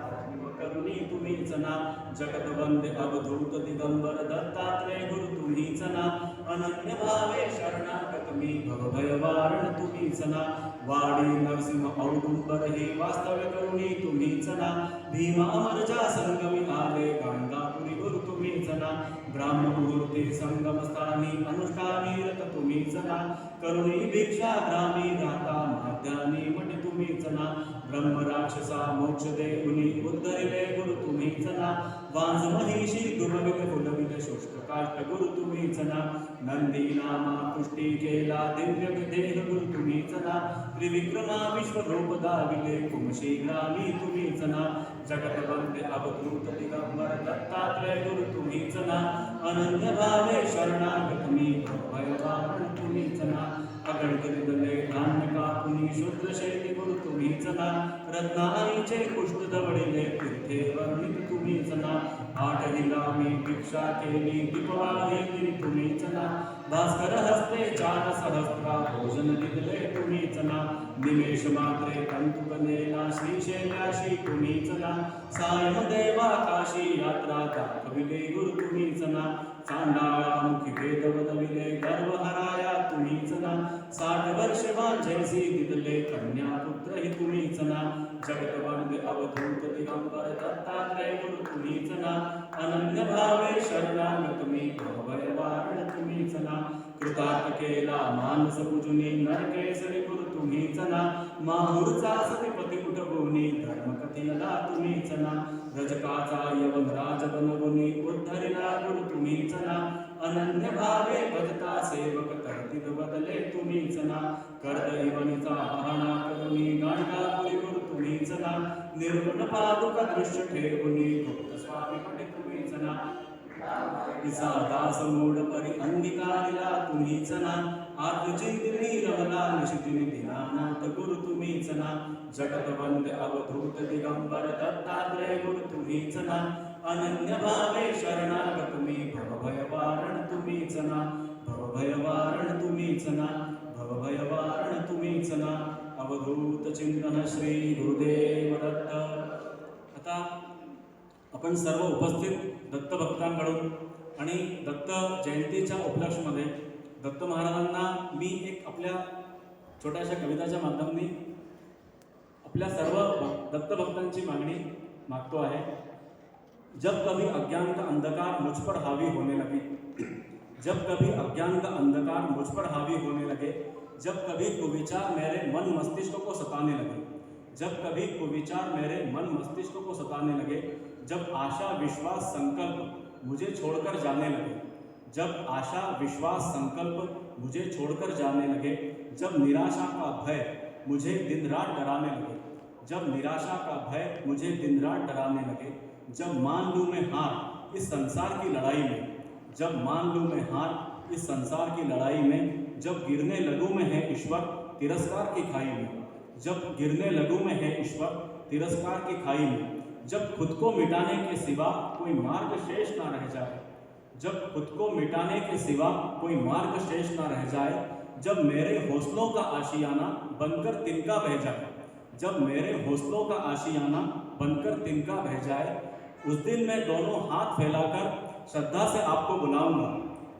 करुणी तुम्हीच ना, जगत वंदे अवधूत दिगंबर दत्तात्रय गुरु तुम्हीच ना, अनन्य भावे शरणागत मी भय वारण तुम्हीच ना, वाडी नरसिंह औदुंबर ही वास्तव्य करुणी तुम्हीच ना, भीम अमरजा संगमी आले गाणगापुरी गुरु तुम्हीच ना, ब्राह्म मुहूर्ते संगम स्थानी अनुष्ठानी रत तुम्हीच ना, करुणी भिक्षा ग्रामी राहता माध्यानी मठ तुम्हीच ना, ब्रह्म राक्षसा मोक्ष देहुनी उद्धरिले गुरु तुम्हीच ना, वांज महिषी दुर्मित फुलवित शुष्क काष्ट गुरु तुम्हीच ना, नंदी नामा पुष्टी केला दिव्य देह गुरु तुम्हीच ना, त्रिविक्रमा विश्वरूप दाविले कुमशी ग्रामी तुम्हीच ना, जगत वंदे अवधूत दिगंबर दत्तात्रय गुरु तुम्हीच ना, अनन्य भावे शरणागत मी भय वारण तुम्हीच ना, अगणित निधले धान्य कापुनी शूद्र शेती गुरु तुम्हीच ना, रत्नाईचे कुष्ठ दवडिले तीर्थे वर्णित तुम्हीच ना, आठहिला मी भिक्षा केली दीपवाहिनी तुम्हीच ना, भास्कर हस्ते चार सहस्रा भोजन दिले तुम्हीच ना, निमेष मात्रे तंतु बनेला श्रीशैलाशी तुम्हीच ना, सायम देवा काशी यात्रा दाखविले गुरु तुम्हीच ना, चांडाळा मुखी वेद वदविले गर्व हराया तुम्हीच ना 60 वर्ष माझेसी दिदले कन्या पुत्र ही तुम्हीच ना जगत वंदे अवधूत दिगंबर दत्तात्रय गुरु तुम्हीच ना अनन्य भावे शरणागत मी भवभय वारण तुम्हीच ना कृतार्थ केला मानस पूजुनी नरकेसरी गुरु तुम्हीच ना माहुरचा सतीपती कुटगुणी धर्म कथिला तुम्हीच ना रजकाचा यवन राजगण गुणी उद्धरिला गुरु तुम्हीच ना अनन्य भावे भजता सेवक करतील बदले तुम्हीच ना कर्दईवनीचा पाहणा करुणी गाणगापुरी गुरु तुम्हीच ना निर्गुण पादुका दृश्य ठेवुनी गुप्त स्वामी पटे तुम्हीच ना तिचा दास मूड परी अंगिकारिला तुम्हीच ना आत्मचिंतनी रमला निशितिनी दीनानाथ गुरु तुम्हीच ना जगत वंदे अवधूत दिगंबर दत्तात्रय गुरु तुम्हीच ना अनन्य भावे शरणागत मी भवभय वारण तुम्हीच ना भवभय वारण तुम्हीच ना भवभय वारण तुम्हीच ना अवधूत चिंतन श्री गुरुदेव दत्त. आता आपण सर्व उपस्थित दत्त भक्तांकडून आणि दत्त जयंतीच्या उपलक्षमध्ये दत्त महाराजांना मी एक आपल्या छोट्याशा कविताच्या माध्यमाने आपल्या सर्व दत्त भक्तांची मागणी मागतो आहे. जब कभी अज्ञान का अंधकार मुझ पर हावी होने लगे, जब कभी अज्ञान का अंधकार मुझ पर हावी होने लगे, जब कभी कुविचार मेरे मन मस्तिष्क को सताने लगे, जब कभी कुविचार मेरे मन मस्तिष्क को सताने लगे, जब आशा विश्वास संकल्प मुझे छोड़कर जाने लगे, जब आशा विश्वास संकल्प मुझे छोड़कर जाने लगे, जब निराशा का भय मुझे दिन रात डराने लगे, जब निराशा का भय मुझे दिन रात डराने लगे, जब मान लूँ मैं हार इस संसार की लड़ाई में, जब मान लूँ मैं हार इस संसार की लड़ाई में, जब गिरने लगूँ मैं है ईश्वर तिरस्कार की खाई में, जब गिरने लगूँ मैं है ईश्वर तिरस्कार की खाई में, जब खुद को मिटाने के सिवा कोई मार्ग शेष ना रह जाए, जब खुद को मिटाने के सिवा कोई मार्ग शेष ना रह जाए, जब मेरे हौसलों का आशियाना बनकर तिनका बह जाए, जब मेरे हौसलों का आशियाना बनकर तिनका बह जाए, उस दिन मैं दोनों हाथ फैलाकर श्रद्धा से आपको बुलाऊंगा,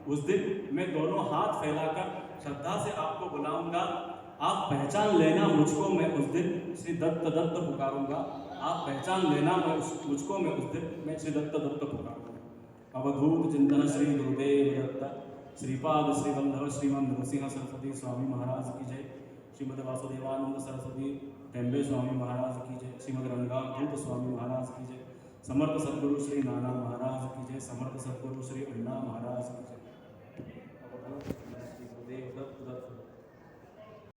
उस दिन मैं दोनों हाथ फैलाकर श्रद्धा से आपको बुलाऊंगा, आप पहचान लेना मुझको, मैं उस दिन श्री दत्त दत्त पुकारूंगा, आप पहचान लेना मुझको, मैं उस दिन मैं श्री दत्त दत्त पुकारूंगा. अवधूत चिंतन श्री गुरुदेव दत्त. श्रीपाद श्री वल्लभ श्रीमंत नृसिंह सरस्वती स्वामी महाराज की जय. श्रीमद वासुदेवानंद सरस्वती टेम्बे स्वामी महाराज की जय. श्रीमद रंगाभूत स्वामी महाराज की जय. समर्थ सद्गुरु श्री नाना महाराज